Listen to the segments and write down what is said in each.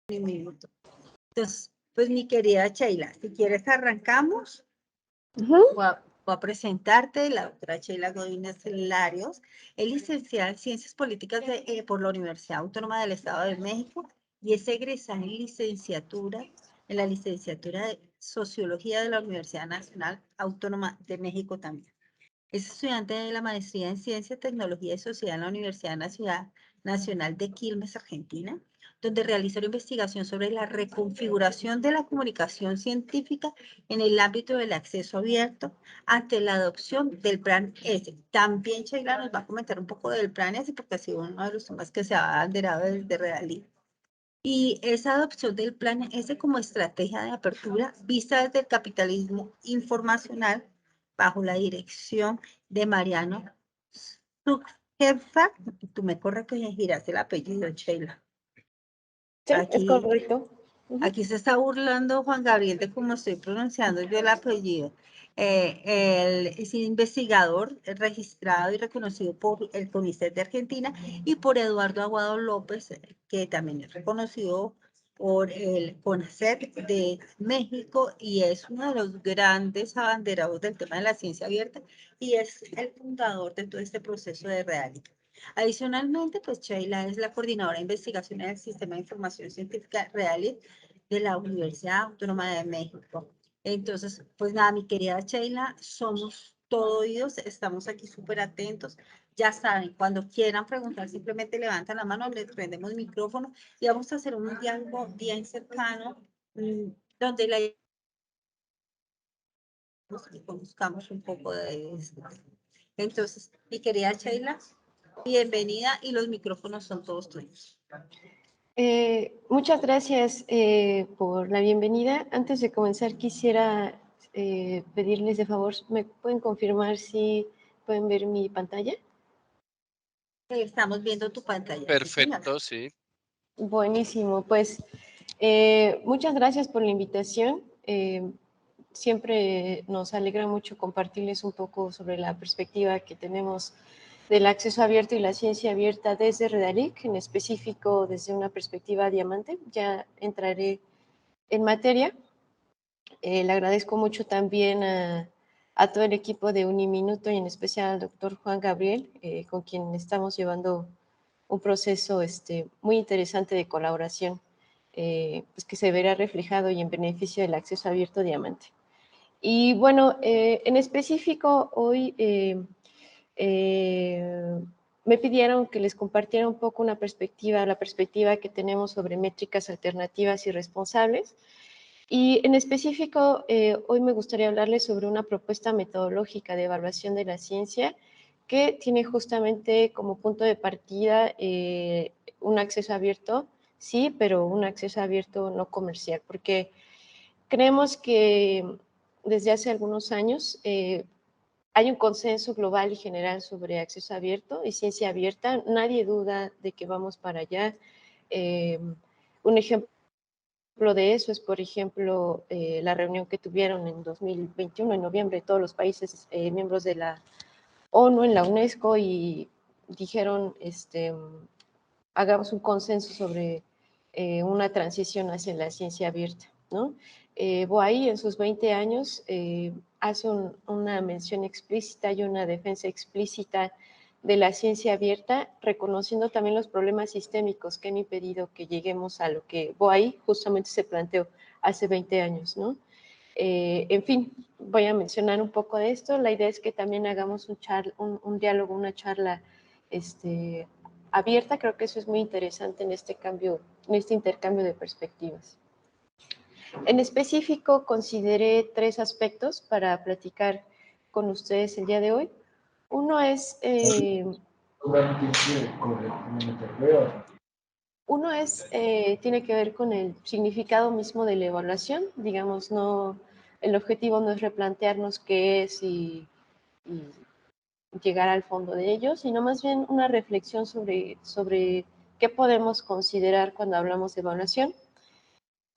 un minuto. Entonces, pues mi querida Sheila, si quieres arrancamos. Voy a presentarte, la doctora Sheila Godínez Larios, es licenciada en Ciencias Políticas por la Universidad Autónoma del Estado de México y es egresada en la licenciatura de Sociología de la Universidad Nacional Autónoma de México también. Es estudiante de la maestría en Ciencia, Tecnología y Sociedad en la Universidad Nacional de Quilmes, Argentina, donde realiza una investigación sobre la reconfiguración de la comunicación científica en el ámbito del acceso abierto ante la adopción del Plan S. También Sheila nos va a comentar un poco del Plan S, porque ha sido uno de los temas que se ha abanderado desde Redalí. Y esa adopción del Plan S como estrategia de apertura vista desde el capitalismo informacional bajo la dirección de Mariano Zuckerberg. Tú me corregirás el apellido, Sheila. Sí, es correcto. Aquí se está burlando Juan Gabriel de cómo estoy pronunciando yo el apellido. Él es investigador registrado y reconocido por el CONICET de Argentina y por Eduardo Aguado López, que también es reconocido por el CONICET de México y es uno de los grandes abanderados del tema de la ciencia abierta y es el fundador de todo este proceso de realidad. Adicionalmente, pues Sheila es la coordinadora de investigación en el Sistema de Información Científica Realit de la Universidad Autónoma de México. Entonces, pues nada, mi querida Sheila, somos todo oídos, estamos aquí súper atentos. Ya saben, cuando quieran preguntar, simplemente levantan la mano, les prendemos el micrófono y vamos a hacer un diálogo bien cercano, donde la que conozcamos un poco de esto. Entonces, mi querida Sheila, bienvenida y los micrófonos son todos tuyos. Muchas gracias por la bienvenida. Antes de comenzar, quisiera pedirles de favor, ¿me pueden confirmar si pueden ver mi pantalla? Estamos viendo tu pantalla. Perfecto, sí. Buenísimo, pues muchas gracias por la invitación. Siempre nos alegra mucho compartirles un poco sobre la perspectiva que tenemos del acceso abierto y la ciencia abierta desde Redalic, en específico desde una perspectiva diamante. Ya entraré en materia. Le agradezco mucho también a todo el equipo de Uniminuto y en especial al doctor Juan Gabriel, con quien estamos llevando un proceso muy interesante de colaboración, pues que se verá reflejado y en beneficio del acceso abierto diamante. Y bueno, en específico hoy me pidieron que les compartiera un poco la perspectiva que tenemos sobre métricas alternativas y responsables. Y en específico, hoy me gustaría hablarles sobre una propuesta metodológica de evaluación de la ciencia que tiene justamente como punto de partida un acceso abierto, sí, pero un acceso abierto no comercial, porque creemos que desde hace algunos años hay un consenso global y general sobre acceso abierto y ciencia abierta. Nadie duda de que vamos para allá. Un ejemplo de eso es, por ejemplo, la reunión que tuvieron en 2021, en noviembre, todos los países miembros de la ONU en la UNESCO y dijeron, hagamos un consenso sobre una transición hacia la ciencia abierta, ¿no? Boahí en sus 20 años hace una mención explícita y una defensa explícita de la ciencia abierta, reconociendo también los problemas sistémicos que han impedido que lleguemos a lo que Boahí justamente se planteó hace 20 años, ¿no? En fin, voy a mencionar un poco de esto. La idea es que también hagamos un diálogo, una charla abierta. Creo que eso es muy interesante en este intercambio de perspectivas. En específico, consideré 3 aspectos para platicar con ustedes el día de hoy. Uno es tiene que ver con el significado mismo de la evaluación. Digamos, el objetivo no es replantearnos qué es y llegar al fondo de ello, sino más bien una reflexión sobre qué podemos considerar cuando hablamos de evaluación.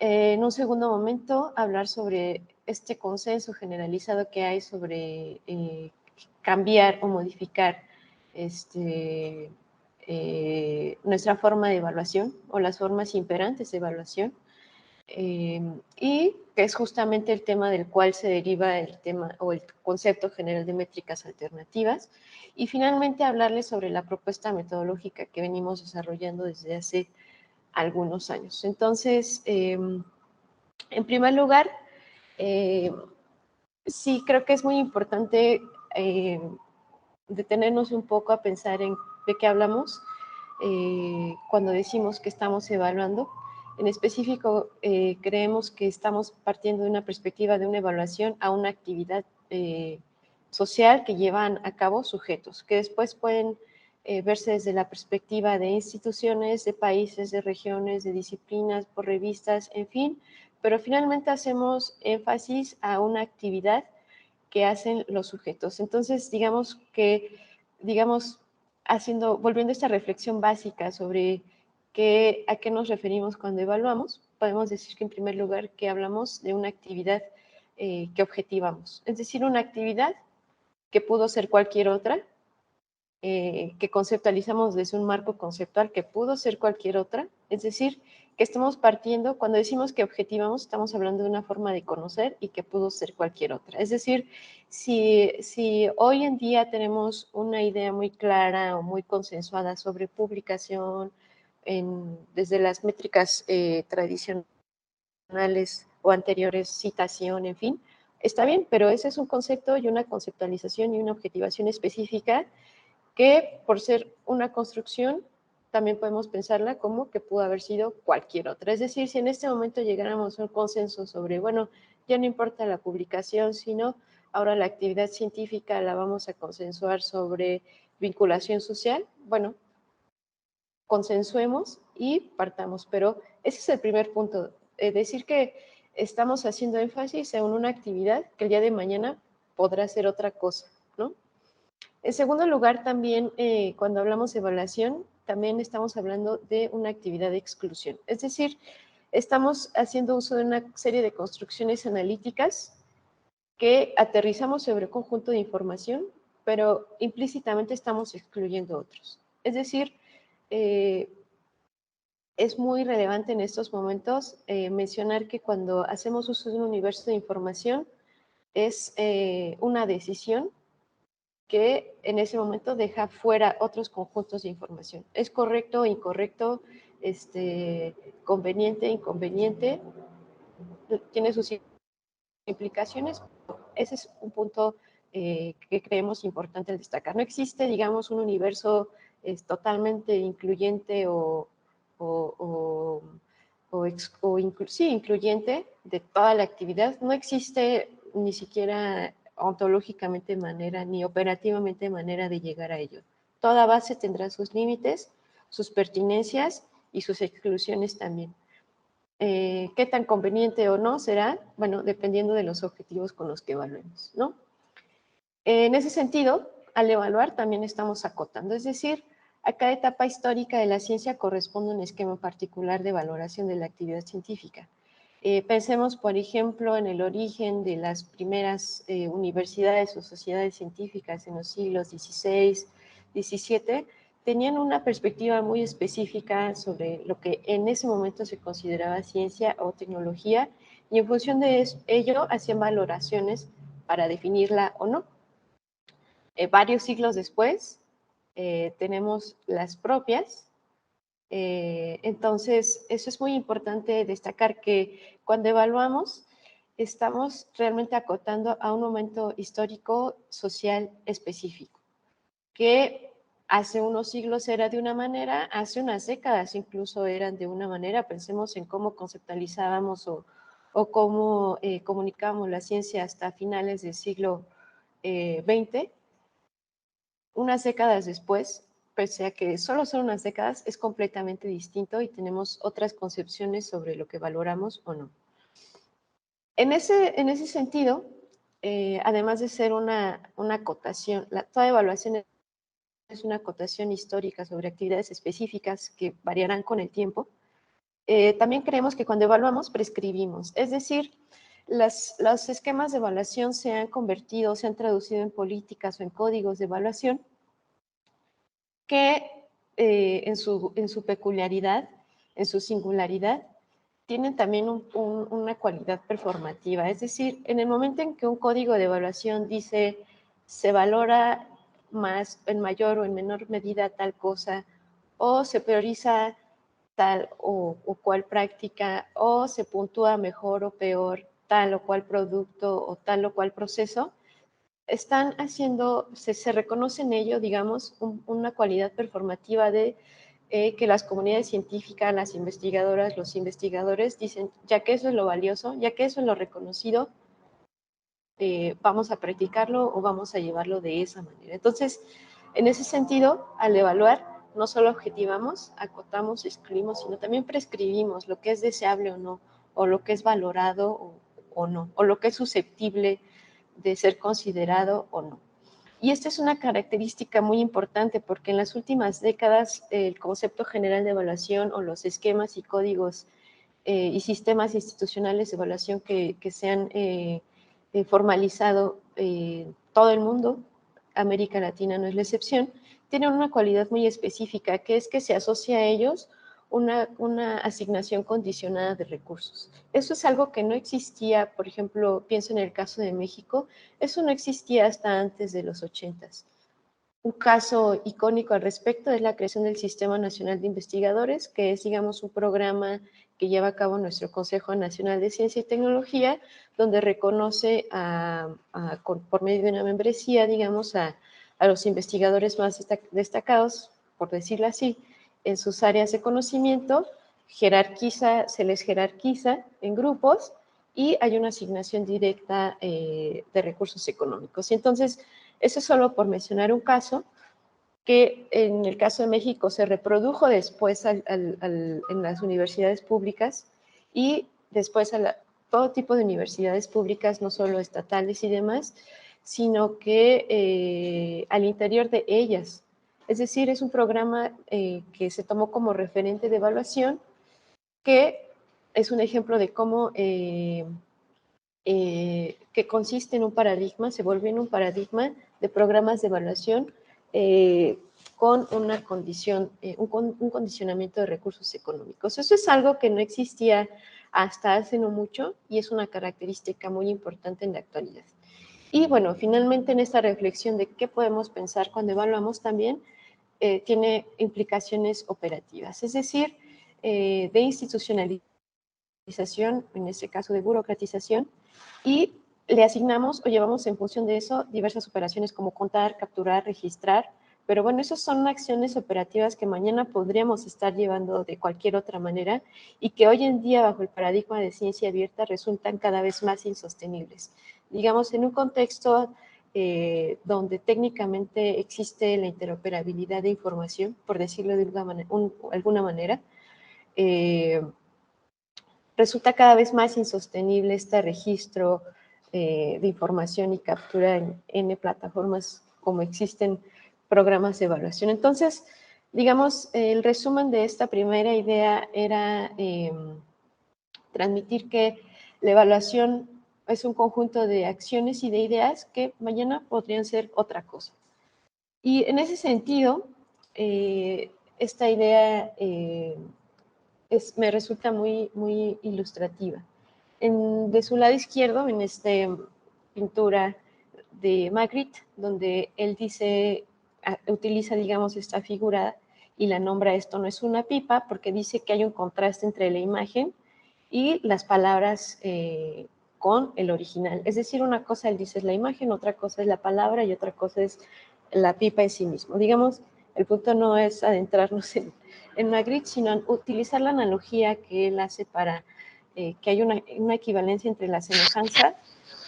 En un segundo momento, hablar sobre este consenso generalizado que hay sobre cambiar o modificar nuestra forma de evaluación o las formas imperantes de evaluación, y que es justamente el tema del cual se deriva el tema o el concepto general de métricas alternativas, y finalmente hablarles sobre la propuesta metodológica que venimos desarrollando desde hace algunos años. Entonces, en primer lugar, sí creo que es muy importante detenernos un poco a pensar en de qué hablamos cuando decimos que estamos evaluando. En específico, creemos que estamos partiendo de una perspectiva de una evaluación a una actividad social que llevan a cabo sujetos, que después pueden verse desde la perspectiva de instituciones, de países, de regiones, de disciplinas, por revistas, en fin, pero finalmente hacemos énfasis a una actividad que hacen los sujetos. Entonces, volviendo a esta reflexión básica sobre a qué nos referimos cuando evaluamos, podemos decir que en primer lugar que hablamos de una actividad que objetivamos, es decir, una actividad que pudo ser cualquier otra, que conceptualizamos desde un marco conceptual que pudo ser cualquier otra, es decir, que estamos partiendo, cuando decimos que objetivamos, estamos hablando de una forma de conocer y que pudo ser cualquier otra. Es decir, si hoy en día tenemos una idea muy clara o muy consensuada sobre publicación, desde las métricas tradicionales o anteriores, citación, en fin, está bien, pero ese es un concepto y una conceptualización y una objetivación específica que por ser una construcción también podemos pensarla como que pudo haber sido cualquier otra. Es decir, si en este momento llegáramos a un consenso sobre, bueno, ya no importa la publicación, sino ahora la actividad científica la vamos a consensuar sobre vinculación social, bueno, consensuemos y partamos. Pero ese es el primer punto, decir que estamos haciendo énfasis en una actividad que el día de mañana podrá ser otra cosa, ¿no? En segundo lugar, también cuando hablamos de evaluación, también estamos hablando de una actividad de exclusión. Es decir, estamos haciendo uso de una serie de construcciones analíticas que aterrizamos sobre un conjunto de información, pero implícitamente estamos excluyendo otros. Es decir, es muy relevante en estos momentos mencionar que cuando hacemos uso de un universo de información es una decisión que en ese momento deja fuera otros conjuntos de información. ¿Es correcto o incorrecto? ¿Conveniente, inconveniente? Tiene sus implicaciones. Ese es un punto que creemos importante destacar. No existe, digamos, un universo totalmente incluyente sí, incluyente de toda la actividad. No existe ni siquiera ontológicamente manera, ni operativamente manera de llegar a ello. Toda base tendrá sus límites, sus pertinencias y sus exclusiones también. ¿Qué tan conveniente o no será? Bueno, dependiendo de los objetivos con los que evaluemos, ¿no? En ese sentido, al evaluar también estamos acotando, es decir, a cada etapa histórica de la ciencia corresponde un esquema particular de valoración de la actividad científica. Pensemos, por ejemplo, en el origen de las primeras universidades o sociedades científicas en los siglos XVI, XVII, tenían una perspectiva muy específica sobre lo que en ese momento se consideraba ciencia o tecnología, y en función de ello hacían valoraciones para definirla o no. Varios siglos después tenemos las propias. Entonces, eso es muy importante destacar, que cuando evaluamos estamos realmente acotando a un momento histórico social específico, que hace unos siglos era de una manera, hace unas décadas incluso eran de una manera. Pensemos en cómo conceptualizábamos o cómo comunicábamos la ciencia hasta finales del siglo XX. Unas décadas después, pese a que solo son unas décadas, es completamente distinto y tenemos otras concepciones sobre lo que valoramos o no. En ese sentido, además de ser una acotación, toda evaluación es una acotación histórica sobre actividades específicas que variarán con el tiempo. También creemos que cuando evaluamos, prescribimos. Es decir, los esquemas de evaluación se han convertido, se han traducido en políticas o en códigos de evaluación que en su peculiaridad, en su singularidad, tienen también una cualidad performativa. Es decir, en el momento en que un código de evaluación dice se valora más, en mayor o en menor medida tal cosa, o se prioriza tal o cual práctica, o se puntúa mejor o peor tal o cual producto o tal o cual proceso, están haciendo, se reconoce en ello, digamos, una cualidad performativa de que las comunidades científicas, las investigadoras, los investigadores dicen, ya que eso es lo valioso, ya que eso es lo reconocido, vamos a practicarlo o vamos a llevarlo de esa manera. Entonces, en ese sentido, al evaluar, no solo objetivamos, acotamos, excluimos, sino también prescribimos lo que es deseable o no, o lo que es valorado o no, o lo que es susceptible de ser considerado o no. Y esta es una característica muy importante porque en las últimas décadas el concepto general de evaluación o los esquemas y códigos y sistemas institucionales de evaluación que se han formalizado todo el mundo, América Latina no es la excepción, tienen una cualidad muy específica, que es que se asocia a ellos una asignación condicionada de recursos. Eso es algo que no existía, por ejemplo, pienso en el caso de México, eso no existía hasta antes de los 80s. Un caso icónico al respecto es la creación del Sistema Nacional de Investigadores, que es, digamos, un programa que lleva a cabo nuestro Consejo Nacional de Ciencia y Tecnología, donde reconoce por medio de una membresía, digamos, a los investigadores más destacados, por decirlo así, en sus áreas de conocimiento, se les jerarquiza en grupos y hay una asignación directa de recursos económicos. Y entonces, eso es solo por mencionar un caso que en el caso de México se reprodujo después en las universidades públicas y después todo tipo de universidades públicas, no solo estatales y demás, sino que al interior de ellas. Es decir, es un programa que se tomó como referente de evaluación, que es un ejemplo de cómo que consiste en un paradigma, se volvió en un paradigma de programas de evaluación con una condición, un condicionamiento de recursos económicos. Eso es algo que no existía hasta hace no mucho y es una característica muy importante en la actualidad. Y bueno, finalmente en esta reflexión de qué podemos pensar cuando evaluamos también, tiene implicaciones operativas, es decir, de institucionalización, en este caso de burocratización, y le asignamos o llevamos en función de eso diversas operaciones como contar, capturar, registrar, pero bueno, esas son acciones operativas que mañana podríamos estar llevando de cualquier otra manera y que hoy en día bajo el paradigma de ciencia abierta resultan cada vez más insostenibles. Digamos, en un contexto donde técnicamente existe la interoperabilidad de información, por decirlo de alguna manera, resulta cada vez más insostenible este registro de información y captura en N plataformas como existen programas de evaluación. Entonces, digamos, el resumen de esta primera idea era transmitir que la evaluación es un conjunto de acciones y de ideas que mañana podrían ser otra cosa. Y en ese sentido, esta idea me resulta muy, muy ilustrativa. De su lado izquierdo, en esta pintura de Magritte, donde él utiliza, digamos, esta figura y la nombra esto no es una pipa, porque dice que hay un contraste entre la imagen y las palabras con el original. Es decir, una cosa él dice es la imagen, otra cosa es la palabra y otra cosa es la pipa en sí mismo. Digamos, el punto no es adentrarnos en Magritte, sino utilizar la analogía que él hace para que hay una equivalencia entre la semejanza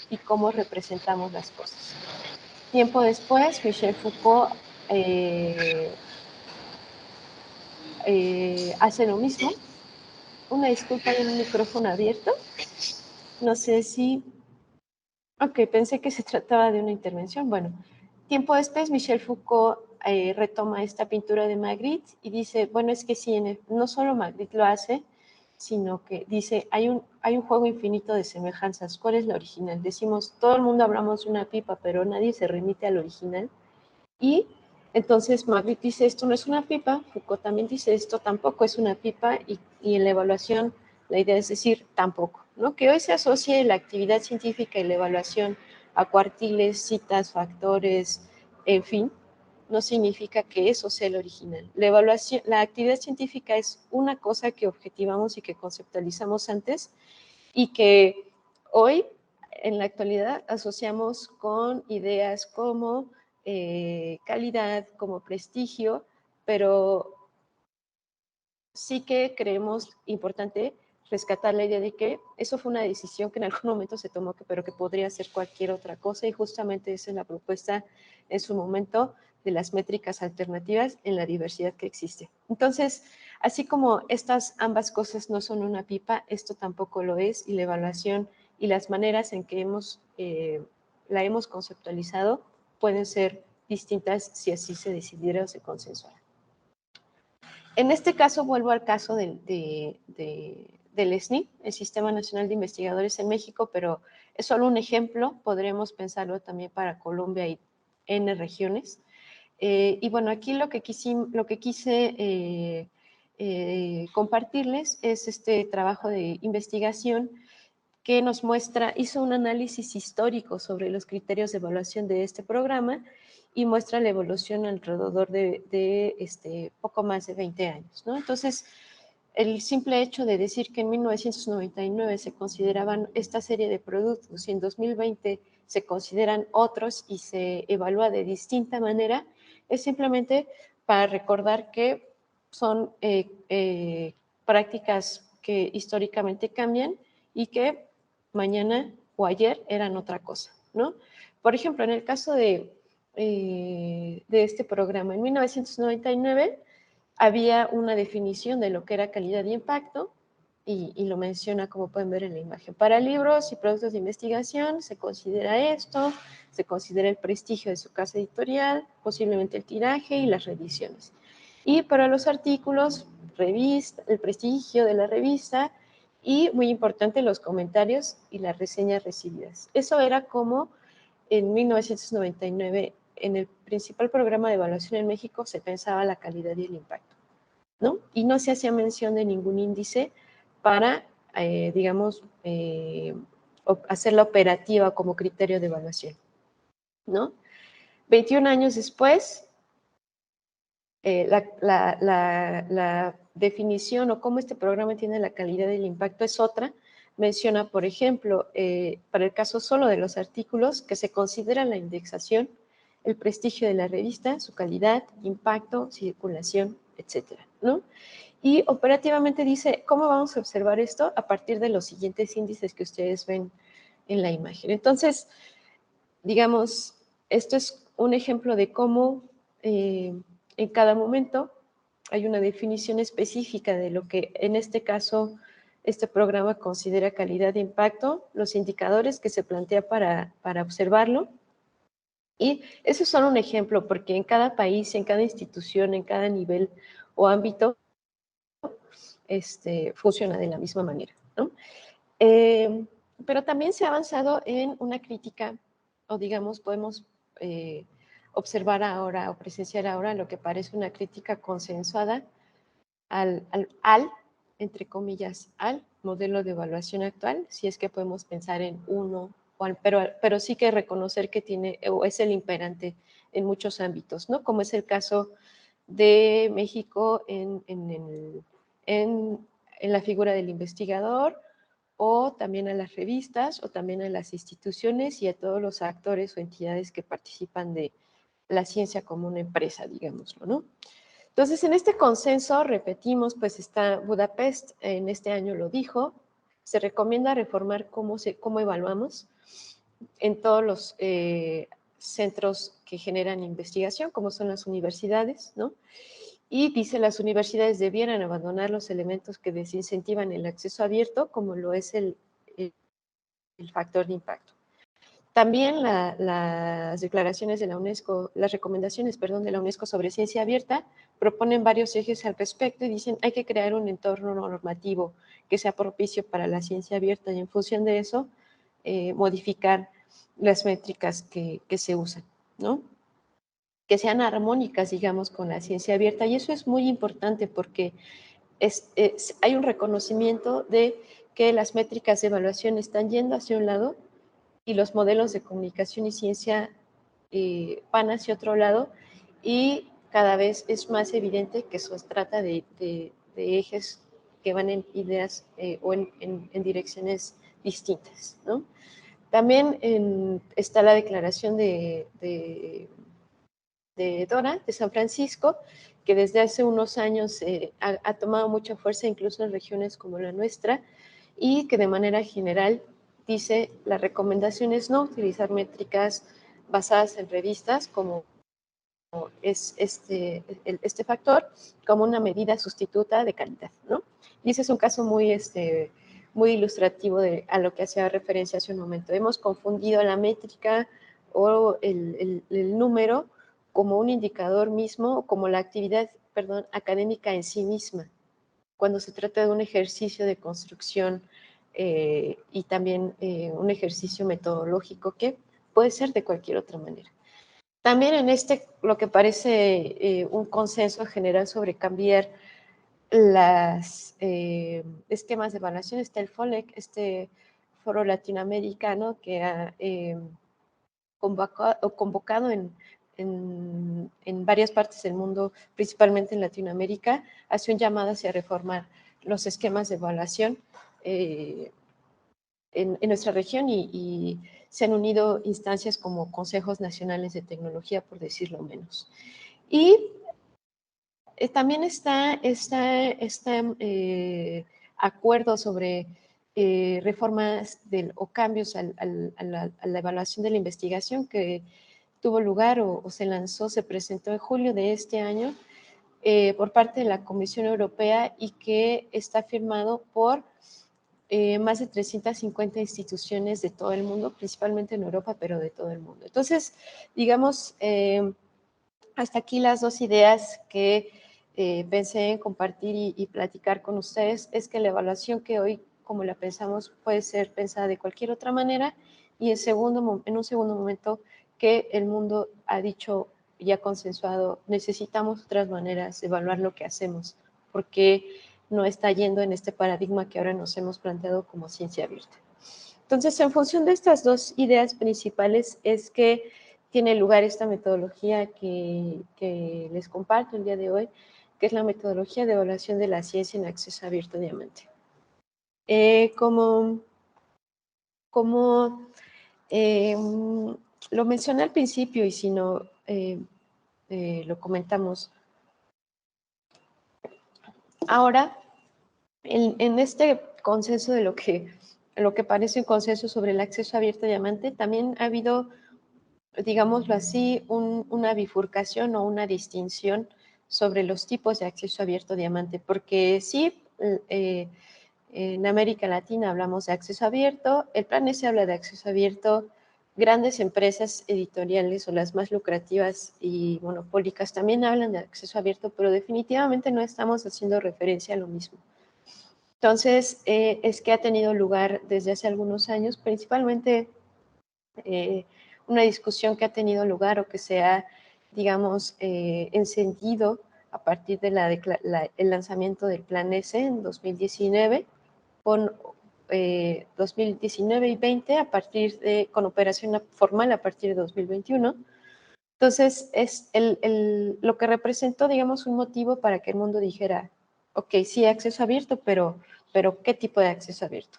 y cómo representamos las cosas. Tiempo después, Michel Foucault hace lo mismo. Una disculpa, hay un micrófono abierto. No sé si... Ok, pensé que se trataba de una intervención. Bueno, tiempo después, Michel Foucault retoma esta pintura de Magritte y dice, bueno, es que sí, no solo Magritte lo hace, sino que dice, hay un juego infinito de semejanzas. ¿Cuál es la original? Decimos, todo el mundo hablamos de una pipa, pero nadie se remite al original. Y Entonces, Magritte dice, esto no es una pipa, Foucault también dice, esto tampoco es una pipa, y en la evaluación la idea es decir, tampoco, ¿no? Que hoy se asocie la actividad científica y la evaluación a cuartiles, citas, factores, en fin, no significa que eso sea el original. La evaluación, la actividad científica es una cosa que objetivamos y que conceptualizamos antes y que hoy, en la actualidad, asociamos con ideas como calidad, como prestigio, pero sí que creemos importante rescatar la idea de que eso fue una decisión que en algún momento se tomó, pero que podría ser cualquier otra cosa, y justamente esa es la propuesta en su momento de las métricas alternativas en la diversidad que existe. Entonces, así como estas ambas cosas no son una pipa, esto tampoco lo es, y la evaluación y las maneras en que la hemos conceptualizado pueden ser distintas si así se decidiera o se consensuara. En este caso, vuelvo al caso del SNI, el Sistema Nacional de Investigadores en México, pero es solo un ejemplo, podremos pensarlo también para Colombia y N regiones. Y bueno, aquí lo que quise compartirles es este trabajo de investigación que nos muestra, hizo un análisis histórico sobre los criterios de evaluación de este programa y muestra la evolución alrededor de poco más de 20 años, ¿no? Entonces, el simple hecho de decir que en 1999 se consideraban esta serie de productos y en 2020 se consideran otros y se evalúa de distinta manera, es simplemente para recordar que son prácticas que históricamente cambian y que mañana o ayer eran otra cosa, ¿no? Por ejemplo, en el caso de este programa, en 1999 había una definición de lo que era calidad y impacto, y lo menciona, como pueden ver en la imagen. Para libros y productos de investigación se considera esto, se considera el prestigio de su casa editorial, posiblemente el tiraje y las revisiones. Y para los artículos, revista, el prestigio de la revista, y muy importante, los comentarios y las reseñas recibidas. Eso era como en 1999, en el principal programa de evaluación en México, se pensaba la calidad y el impacto, ¿no? Y no se hacía mención de ningún índice para, digamos, hacerla operativa como criterio de evaluación, ¿no? 21 años después, la definición o cómo este programa tiene la calidad y el impacto es otra. Menciona, por ejemplo, para el caso solo de los artículos, que se considera la indexación, el prestigio de la revista, su calidad, impacto, circulación, etcétera, ¿no? Y operativamente dice, ¿cómo vamos a observar esto? A partir de los siguientes índices que ustedes ven en la imagen. Entonces, digamos, esto es un ejemplo de cómo en cada momento hay una definición específica de lo que en este caso este programa considera calidad de impacto, los indicadores que se plantea para observarlo. Y eso es solo un ejemplo, porque en cada país, en cada institución, en cada nivel o ámbito, funciona de la misma manera, ¿no? Pero también se ha avanzado en una crítica, o digamos, podemos observar ahora o presenciar ahora lo que parece una crítica consensuada al, entre comillas, al modelo de evaluación actual, si es que podemos pensar en uno, pero sí que reconocer que tiene, o es el imperante en muchos ámbitos, ¿no? Como es el caso de México en la figura del investigador, o también a las revistas, o también a las instituciones y a todos los actores o entidades que participan de la ciencia como una empresa, digámoslo, ¿no? Entonces, en este consenso, repetimos, pues está Budapest, en este año lo dijo, se recomienda reformar cómo evaluamos en todos los centros que generan investigación, como son las universidades, ¿no? Y dice, las universidades debieran abandonar los elementos que desincentivan el acceso abierto, como lo es el factor de impacto. También las declaraciones de la UNESCO, las recomendaciones, perdón, de la UNESCO sobre ciencia abierta proponen varios ejes al respecto y dicen hay que crear un entorno normativo que sea propicio para la ciencia abierta y en función de eso modificar las métricas que se usan, ¿no? que sean armónicas, digamos, con la ciencia abierta. Y eso es muy importante porque hay un reconocimiento de que las métricas de evaluación están yendo hacia un lado y los modelos de comunicación y ciencia van hacia otro lado, y cada vez es más evidente que se trata de ejes que van en ideas o en direcciones distintas, ¿no? También está la declaración de Dora, de San Francisco, que desde hace unos años ha tomado mucha fuerza incluso en regiones como la nuestra, y que de manera general dice la recomendación es no utilizar métricas basadas en revistas como es este factor, como una medida sustituta de calidad, ¿no? Y ese es un caso muy ilustrativo a lo que hacía referencia hace un momento. Hemos confundido la métrica o el número como un indicador mismo, o como la actividad, perdón, académica en sí misma, cuando se trata de un ejercicio de construcción y también un ejercicio metodológico que puede ser de cualquier otra manera. También en lo que parece un consenso general sobre cambiar los esquemas de evaluación, está el FOLEC, este foro latinoamericano que ha convocado en varias partes del mundo, principalmente en Latinoamérica, hace un llamado hacia reformar los esquemas de evaluación en nuestra región, y se han unido instancias como consejos nacionales de tecnología, por decirlo menos. Y también está acuerdo sobre reformas o cambios a la evaluación de la investigación que tuvo lugar o se lanzó, se presentó en julio de este año por parte de la Comisión Europea, y que está firmado por más de 350 instituciones de todo el mundo, principalmente en Europa, pero de todo el mundo. Entonces, digamos, hasta aquí las dos ideas que pensé en compartir y platicar con ustedes. Es que la evaluación que hoy, como la pensamos, puede ser pensada de cualquier otra manera, y en un segundo momento que el mundo ha dicho y ha consensuado, necesitamos otras maneras de evaluar lo que hacemos, porque no está yendo en este paradigma que ahora nos hemos planteado como ciencia abierta. Entonces, en función de estas dos ideas principales es que tiene lugar esta metodología que les comparto el día de hoy, que es la metodología de evaluación de la ciencia en acceso abierto diamante. Como lo mencioné al principio, y si no lo comentamos ahora, en este consenso de lo que parece un consenso sobre el acceso abierto a diamante, también ha habido, digámoslo así, una bifurcación o una distinción sobre los tipos de acceso abierto a diamante, porque sí, en América Latina hablamos de acceso abierto, el Plan S habla de acceso abierto, grandes empresas editoriales o las más lucrativas y monopólicas también hablan de acceso abierto, pero definitivamente no estamos haciendo referencia a lo mismo. Entonces, es que ha tenido lugar desde hace algunos años, principalmente una discusión que ha tenido lugar o que se ha, digamos, encendido a partir de el lanzamiento del Plan S en 2019, con 2019 y 20 con operación formal a partir de 2021. Entonces, es lo que representó, digamos, un motivo para que el mundo dijera, ok, sí, acceso abierto, pero ¿qué tipo de acceso abierto?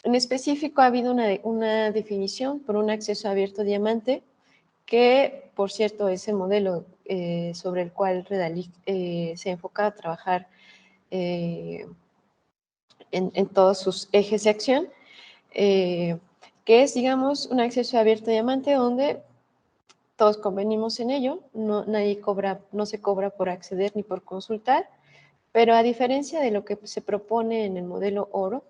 En específico, ha habido una definición por un acceso abierto diamante, que, por cierto, es el modelo sobre el cual Redalic se enfoca a trabajar en todos sus ejes de acción, que es, digamos, un acceso abierto diamante donde todos convenimos en ello, no se cobra por acceder ni por consultar, pero a diferencia de lo que se propone en el modelo oro,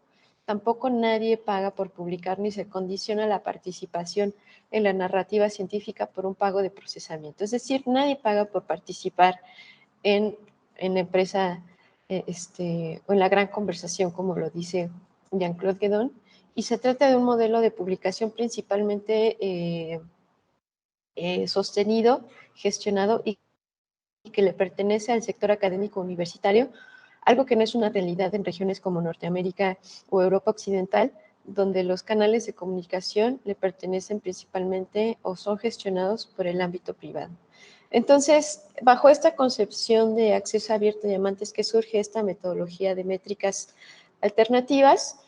tampoco nadie paga por publicar ni se condiciona la participación en la narrativa científica por un pago de procesamiento. Es decir, nadie paga por participar en la empresa o en la gran conversación, como lo dice Jean-Claude Guédon, y se trata de un modelo de publicación principalmente sostenido, gestionado y que le pertenece al sector académico universitario, algo que no es una realidad en regiones como Norteamérica o Europa Occidental, donde los canales de comunicación le pertenecen principalmente o son gestionados por el ámbito privado. Entonces, bajo esta concepción de acceso abierto diamantes que surge esta metodología de métricas alternativas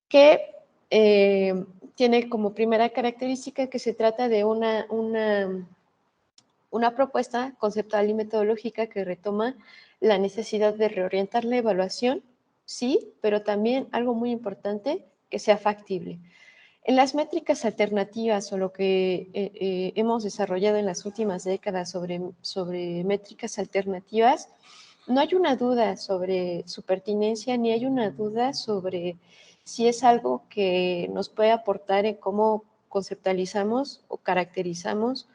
que tiene como primera característica que se trata de una propuesta conceptual y metodológica que retoma la necesidad de reorientar la evaluación, sí, pero también algo muy importante, que sea factible. En las métricas alternativas o lo que hemos desarrollado en las últimas décadas sobre métricas alternativas, no hay una duda sobre su pertinencia ni hay una duda sobre si es algo que nos puede aportar en cómo conceptualizamos o caracterizamos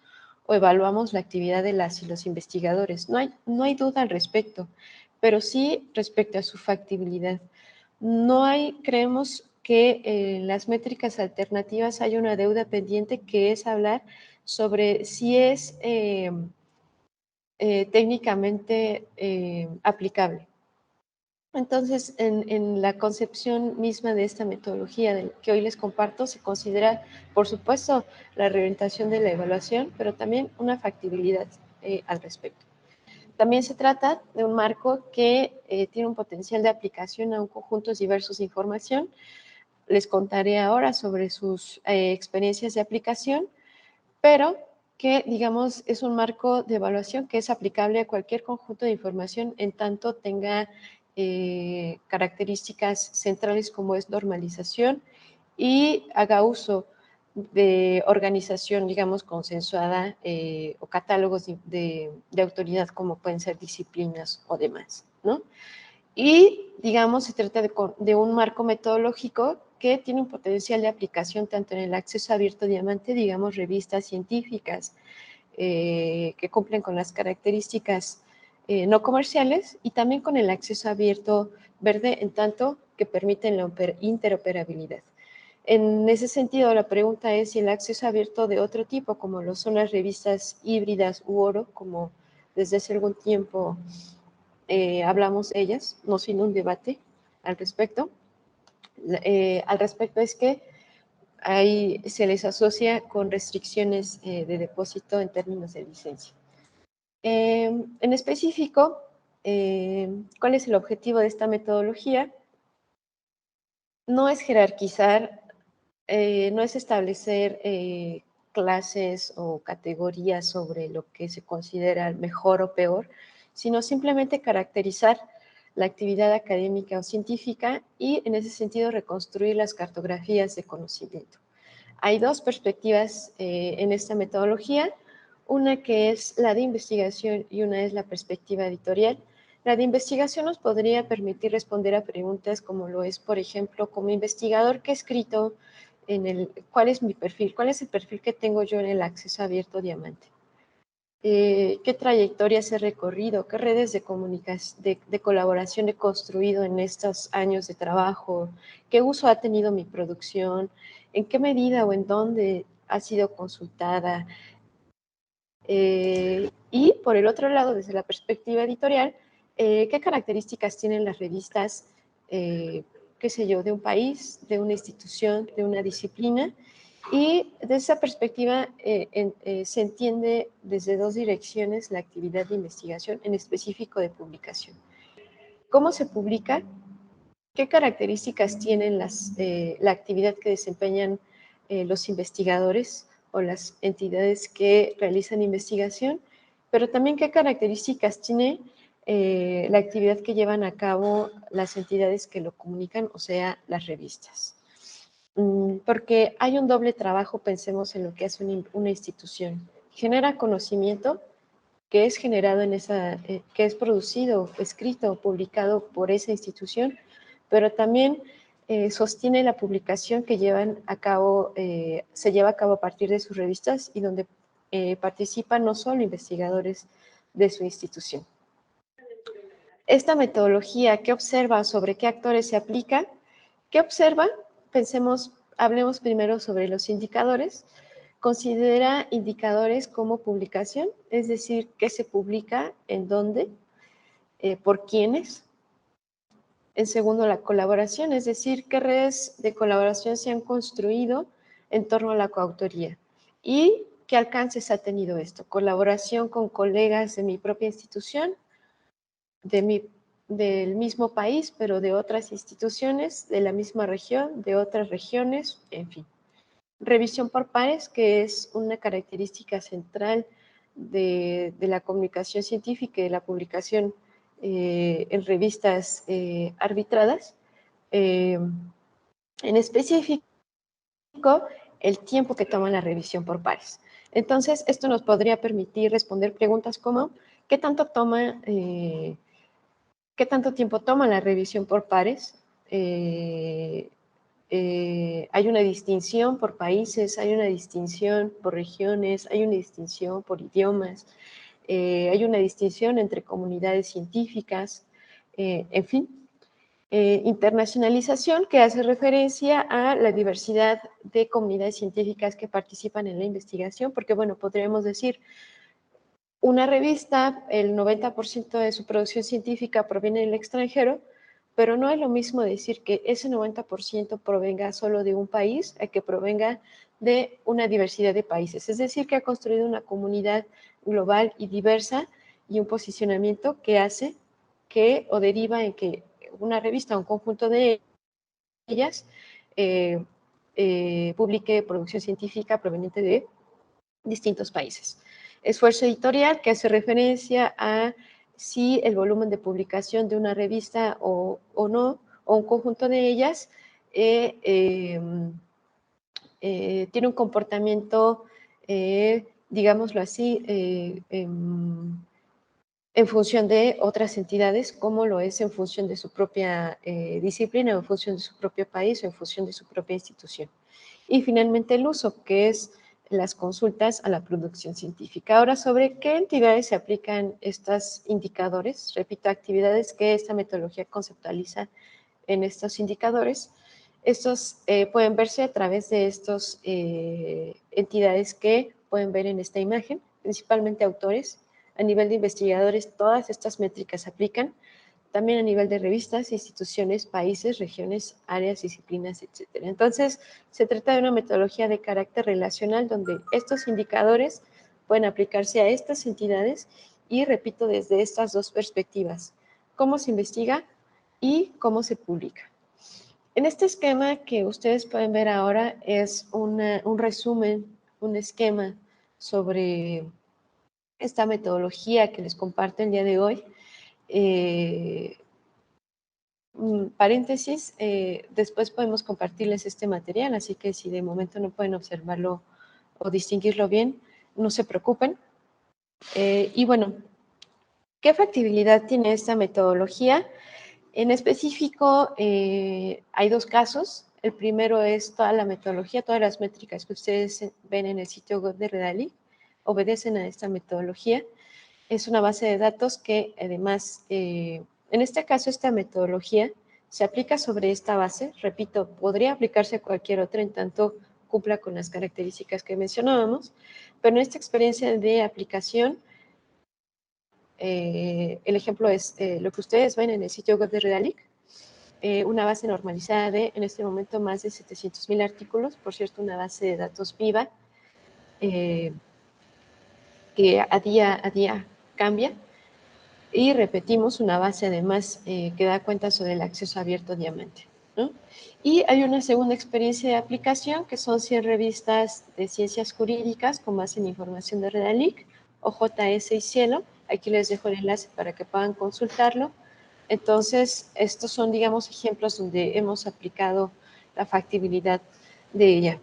o evaluamos la actividad de las y los investigadores. No hay duda al respecto, pero sí respecto a su factibilidad. Creemos que en las métricas alternativas hay una deuda pendiente que es hablar sobre si es técnicamente aplicable. Entonces, en la concepción misma de esta metodología que hoy les comparto, se considera, por supuesto, la reorientación de la evaluación, pero también una factibilidad al respecto. También se trata de un marco que tiene un potencial de aplicación a un conjunto diversos de información. Les contaré ahora sobre sus experiencias de aplicación, pero que, digamos, es un marco de evaluación que es aplicable a cualquier conjunto de información en tanto tenga características centrales como es normalización y haga uso de organización, digamos, consensuada o catálogos de autoridad como pueden ser disciplinas o demás, ¿no? Y, digamos, se trata de un marco metodológico que tiene un potencial de aplicación tanto en el acceso abierto diamante, digamos, revistas científicas que cumplen con las características no comerciales y también con el acceso abierto verde en tanto que permiten la interoperabilidad. En ese sentido, la pregunta es si el acceso abierto de otro tipo, como lo son las revistas híbridas u oro, como desde hace algún tiempo hablamos ellas, no sin un debate al respecto. Al respecto es que se les asocia con restricciones de depósito en términos de licencia. En específico, ¿cuál es el objetivo de esta metodología? No es jerarquizar, no es establecer clases o categorías sobre lo que se considera mejor o peor, sino simplemente caracterizar la actividad académica o científica y, en ese sentido, reconstruir las cartografías de conocimiento. Hay dos perspectivas en esta metodología, una que es la de investigación y una es la perspectiva editorial. La de investigación nos podría permitir responder a preguntas como lo es, por ejemplo, como investigador que he escrito ¿cuál es mi perfil? ¿Cuál es el perfil que tengo yo en el acceso abierto diamante? ¿Qué trayectorias he recorrido? ¿Qué redes de comunicación, de colaboración he construido en estos años de trabajo? ¿Qué uso ha tenido mi producción? ¿En qué medida o en dónde ha sido consultada? Y por el otro lado, desde la perspectiva editorial, ¿qué características tienen las revistas, qué sé yo, de un país, de una institución, de una disciplina? Y desde esa perspectiva se entiende desde dos direcciones la actividad de investigación, en específico de publicación. ¿Cómo se publica? ¿Qué características tienen la actividad que desempeñan los investigadores o las entidades que realizan investigación? Pero también qué características tiene la actividad que llevan a cabo las entidades que lo comunican, o sea, las revistas. Porque hay un doble trabajo, pensemos en lo que hace una institución. Genera conocimiento que es generado que es producido, escrito o publicado por esa institución, pero también sostiene la publicación que se lleva a cabo a partir de sus revistas y donde participan no solo investigadores de su institución. Esta metodología, ¿qué observa? ¿Sobre qué actores se aplica? ¿Qué observa? Hablemos primero sobre los indicadores. considera indicadores como publicación, es decir, qué se publica, en dónde, por quiénes. En segundo, la colaboración, es decir, qué redes de colaboración se han construido en torno a la coautoría y qué alcances ha tenido esto. Colaboración con colegas de mi propia institución, del mismo país, pero de otras instituciones, de la misma región, de otras regiones, en fin. Revisión por pares, que es una característica central de la comunicación científica y de la publicación en revistas arbitradas. En específico, el tiempo que toma la revisión por pares. Entonces, esto nos podría permitir responder preguntas como ¿qué tanto tiempo toma la revisión por pares? Hay una distinción por países, hay una distinción por regiones, hay una distinción por idiomas, hay una distinción entre comunidades científicas, en fin. Internacionalización, que hace referencia a la diversidad de comunidades científicas que participan en la investigación, porque, bueno, podríamos decir, una revista, el 90% de su producción científica proviene del extranjero, pero no es lo mismo decir que ese 90% provenga solo de un país a que provenga de una diversidad de países. Es decir, que ha construido una comunidad global y diversa y un posicionamiento que hace que o deriva en que una revista o un conjunto de ellas publique producción científica proveniente de distintos países. Esfuerzo editorial, que hace referencia a si el volumen de publicación de una revista o no, o un conjunto de ellas, tiene un comportamiento, digámoslo así, en función de otras entidades, como lo es en función de su propia disciplina, o en función de su propio país, o en función de su propia institución. Y finalmente el uso, que es las consultas a la producción científica. Ahora, ¿sobre qué entidades se aplican estos indicadores? Repito, actividades que esta metodología conceptualiza en estos indicadores. Estos pueden verse a través de estas entidades que pueden ver en esta imagen, principalmente autores. A nivel de investigadores, todas estas métricas se aplican. También a nivel de revistas, instituciones, países, regiones, áreas, disciplinas, etc. Entonces, se trata de una metodología de carácter relacional donde estos indicadores pueden aplicarse a estas entidades y, repito, desde estas dos perspectivas, cómo se investiga y cómo se publica. En este esquema que ustedes pueden ver ahora es un resumen, un esquema sobre esta metodología que les comparto el día de hoy. Paréntesis, después podemos compartirles este material, así que si de momento no pueden observarlo o distinguirlo bien, no se preocupen. Y bueno, ¿qué factibilidad tiene esta metodología? En específico, hay dos casos. El primero es toda la metodología, todas las métricas que ustedes ven en el sitio web de Redalic obedecen a esta metodología. Es una base de datos que además, en este caso, esta metodología se aplica sobre esta base. Repito, podría aplicarse a cualquier otra en tanto cumpla con las características que mencionábamos, pero en esta experiencia de aplicación, el ejemplo es lo que ustedes ven en el sitio web de Redalic, una base normalizada de, en este momento, más de 700,000 artículos, por cierto, una base de datos viva, que a día cambia, y repetimos una base además que da cuenta sobre el acceso abierto diamante, ¿no? Y hay una segunda experiencia de aplicación que son 100 revistas de ciencias jurídicas con base en información de Redalic, OJS y Cielo. Aquí les dejo el enlace para que puedan consultarlo. Entonces, estos son, digamos, ejemplos donde hemos aplicado la factibilidad de ella.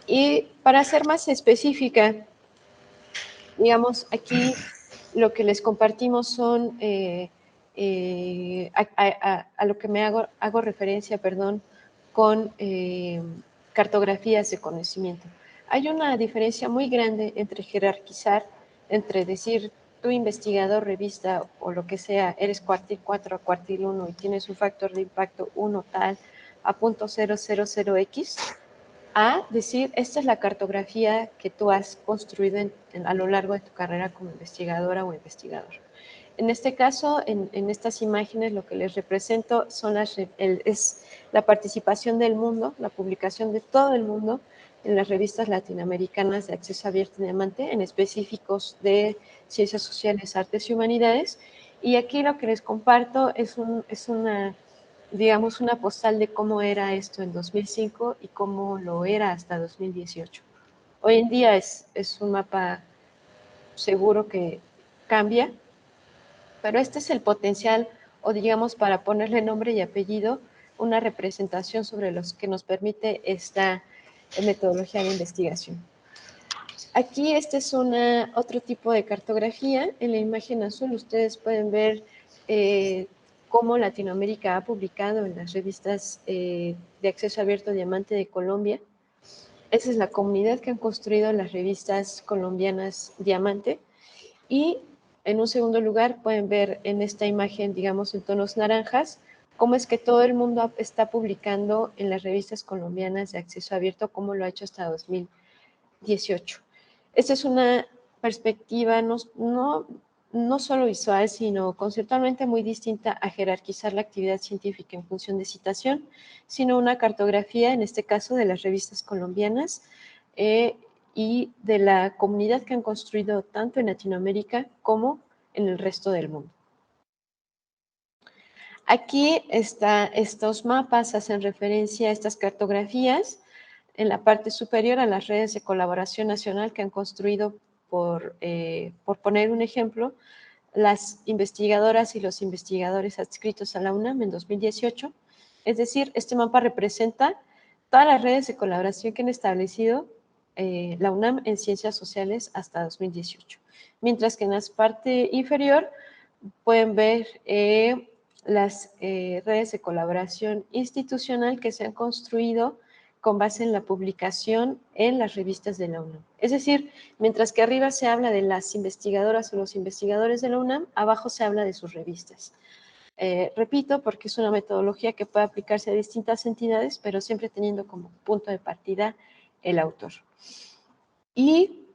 Y para ser más específica, digamos, aquí lo que les compartimos son a lo que me hago referencia, perdón, con cartografías de conocimiento. Hay una diferencia muy grande entre jerarquizar, entre decir, tú investigador, revista o lo que sea, eres cuartil 4 a cuartil 1 y tienes un factor de impacto 1 tal a .000x, a decir, esta es la cartografía que tú has construido a lo largo de tu carrera como investigadora o investigador. En este caso, en estas imágenes, lo que les represento son es la participación del mundo, la publicación de todo el mundo en las revistas latinoamericanas de acceso abierto y diamante, en específicos de ciencias sociales, artes y humanidades. Y aquí lo que les comparto es una, digamos, una postal de cómo era esto en 2005 y cómo lo era hasta 2018. Hoy en día es un mapa seguro que cambia, pero este es el potencial, o digamos, para ponerle nombre y apellido, una representación sobre los que nos permite esta metodología de investigación. Aquí este es otro tipo de cartografía. En la imagen azul ustedes pueden ver cómo Latinoamérica ha publicado en las revistas de acceso abierto Diamante de Colombia. Esa es la comunidad que han construido las revistas colombianas Diamante. Y en un segundo lugar pueden ver en esta imagen, digamos en tonos naranjas, cómo es que todo el mundo está publicando en las revistas colombianas de acceso abierto, como lo ha hecho hasta 2018. Esta es una perspectiva no solo visual, sino conceptualmente muy distinta a jerarquizar la actividad científica en función de citación, sino una cartografía, en este caso, de las revistas colombianas y de la comunidad que han construido tanto en Latinoamérica como en el resto del mundo. Aquí estos mapas hacen referencia a estas cartografías en la parte superior a las redes de colaboración nacional que han construido, por poner un ejemplo, las investigadoras y los investigadores adscritos a la UNAM en 2018. Es decir, este mapa representa todas las redes de colaboración que han establecido la UNAM en ciencias sociales hasta 2018. Mientras que en la parte inferior pueden ver las redes de colaboración institucional que se han construido con base en la publicación en las revistas de la UNAM. Es decir, mientras que arriba se habla de las investigadoras o los investigadores de la UNAM, abajo se habla de sus revistas. Repito, porque es una metodología que puede aplicarse a distintas entidades, pero siempre teniendo como punto de partida el autor. Y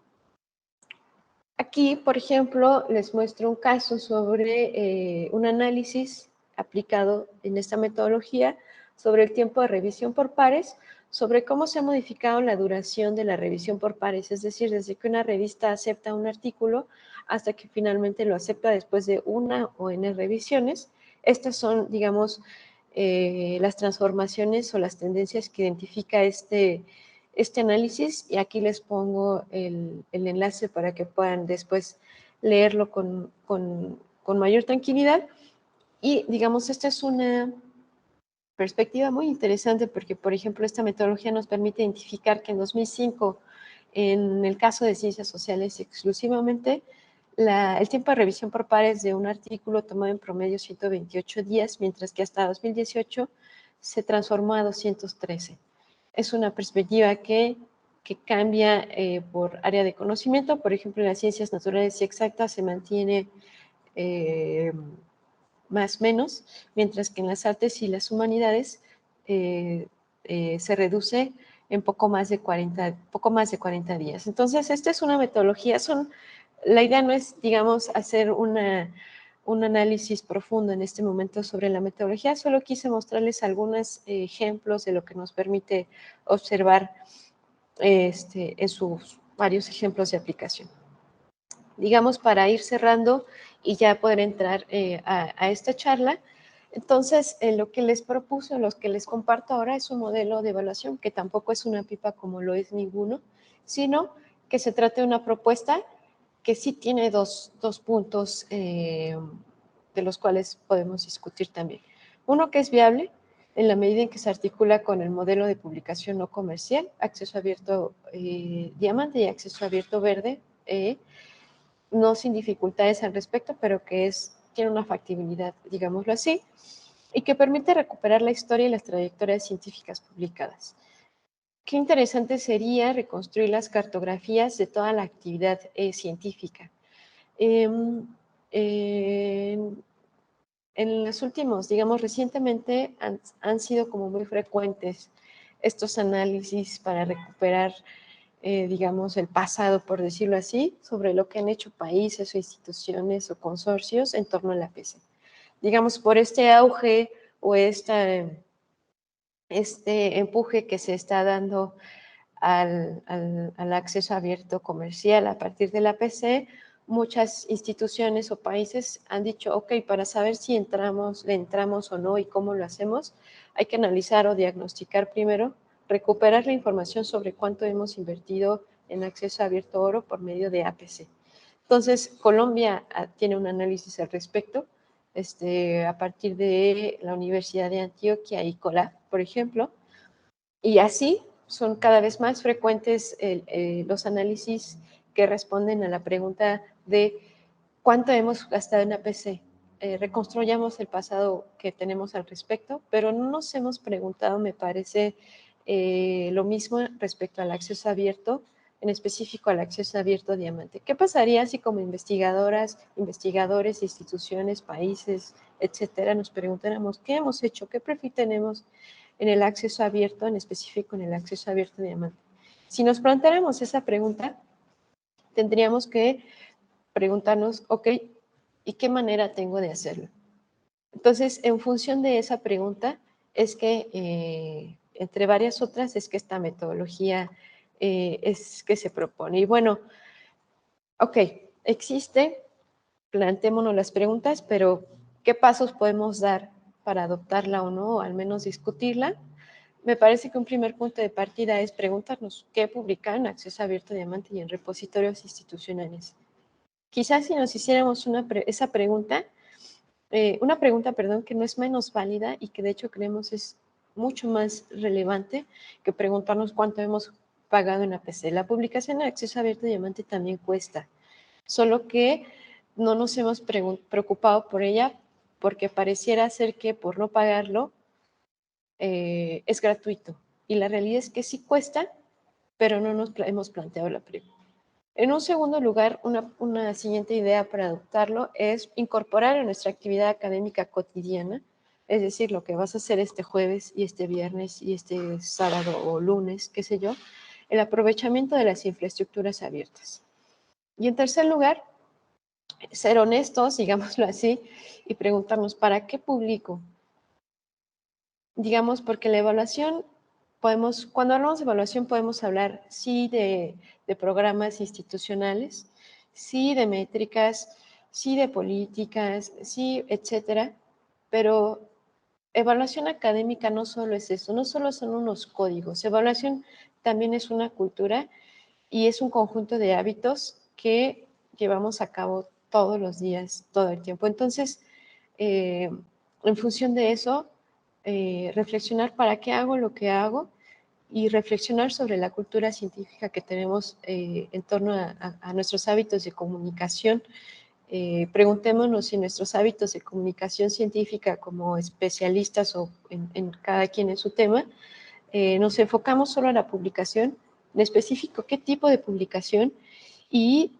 aquí, por ejemplo, les muestro un caso sobre un análisis aplicado en esta metodología sobre el tiempo de revisión por pares, sobre cómo se ha modificado la duración de la revisión por pares, es decir, desde que una revista acepta un artículo hasta que finalmente lo acepta después de una o n revisiones. Estas son, digamos, las transformaciones o las tendencias que identifica este análisis, y aquí les pongo el enlace para que puedan después leerlo con mayor tranquilidad. Y digamos, esta es una perspectiva muy interesante porque, por ejemplo, esta metodología nos permite identificar que en 2005, en el caso de ciencias sociales exclusivamente, el tiempo de revisión por pares de un artículo tomaba en promedio 128 días, mientras que hasta 2018 se transformó a 213. Es una perspectiva que cambia por área de conocimiento. Por ejemplo, en las ciencias naturales y exactas se mantiene más o menos, mientras que en las artes y las humanidades se reduce en poco más de 40 días. Entonces, esta es una metodología. La idea no es, digamos, hacer un análisis profundo en este momento sobre la metodología, solo quise mostrarles algunos ejemplos de lo que nos permite observar en sus varios ejemplos de aplicación. Digamos, para ir cerrando y ya poder entrar a esta charla, entonces lo que les propuso, lo que les comparto ahora es un modelo de evaluación que tampoco es una pipa como lo es ninguno, sino que se trata de una propuesta que sí tiene dos puntos de los cuales podemos discutir también. Uno, que es viable en la medida en que se articula con el modelo de publicación no comercial, acceso abierto diamante y acceso abierto verde, no sin dificultades al respecto, pero que tiene una factibilidad, digámoslo así, y que permite recuperar la historia y las trayectorias científicas publicadas. Qué interesante sería reconstruir las cartografías de toda la actividad científica. En los últimos, digamos, recientemente han sido como muy frecuentes estos análisis para recuperar, digamos, el pasado, por decirlo así, sobre lo que han hecho países o instituciones o consorcios en torno a la PC. Digamos, por este auge o este empuje que se está dando al acceso abierto comercial a partir de la PC, muchas instituciones o países han dicho, ok, para saber si le entramos o no y cómo lo hacemos, hay que analizar o diagnosticar primero, recuperar la información sobre cuánto hemos invertido en acceso abierto oro por medio de APC. Entonces, Colombia tiene un análisis al respecto, a partir de la Universidad de Antioquia y COLAF, por ejemplo, y así son cada vez más frecuentes los análisis que responden a la pregunta de cuánto hemos gastado en APC. Reconstruyamos el pasado que tenemos al respecto, pero no nos hemos preguntado, me parece, lo mismo respecto al acceso abierto, en específico al acceso abierto diamante. ¿Qué pasaría si como investigadoras, investigadores, instituciones, países, etcétera, nos preguntáramos qué hemos hecho, qué perfil tenemos en el acceso abierto, en específico en el acceso abierto diamante? Si nos planteáramos esa pregunta, tendríamos que preguntarnos, ok, ¿y qué manera tengo de hacerlo? Entonces, en función de esa pregunta, es que, entre varias otras, es que esta metodología es que se propone. Y bueno, ok, existe, planteémonos las preguntas, pero ¿qué pasos podemos dar para adoptarla o no, o al menos discutirla? Me parece que un primer punto de partida es preguntarnos qué publicar en Acceso Abierto Diamante y en repositorios institucionales. Quizás si nos hiciéramos esa pregunta, una pregunta, perdón, que no es menos válida y que de hecho creemos es mucho más relevante que preguntarnos cuánto hemos pagado en APC. La publicación de Acceso Abierto Diamante también cuesta, solo que no nos hemos preocupado por ella porque pareciera ser que por no pagarlo es gratuito. Y la realidad es que sí cuesta, pero no nos hemos planteado la pregunta. En un segundo lugar, una siguiente idea para adoptarlo es incorporar en nuestra actividad académica cotidiana, es decir, lo que vas a hacer este jueves y este viernes y este sábado o lunes, qué sé yo, el aprovechamiento de las infraestructuras abiertas. Y en tercer lugar, ser honestos, digámoslo así, y preguntarnos, ¿para qué publico? Digamos, porque la evaluación, cuando hablamos de evaluación podemos hablar sí de programas institucionales, sí de métricas, sí de políticas, sí, etcétera, pero evaluación académica no solo es eso, no solo son unos códigos, evaluación también es una cultura y es un conjunto de hábitos que llevamos a cabo todos los días, todo el tiempo. Entonces, en función de eso, reflexionar para qué hago lo que hago y reflexionar sobre la cultura científica que tenemos en torno a nuestros hábitos de comunicación. Preguntémonos si nuestros hábitos de comunicación científica como especialistas o en cada quien en su tema, nos enfocamos solo a la publicación, en específico qué tipo de publicación y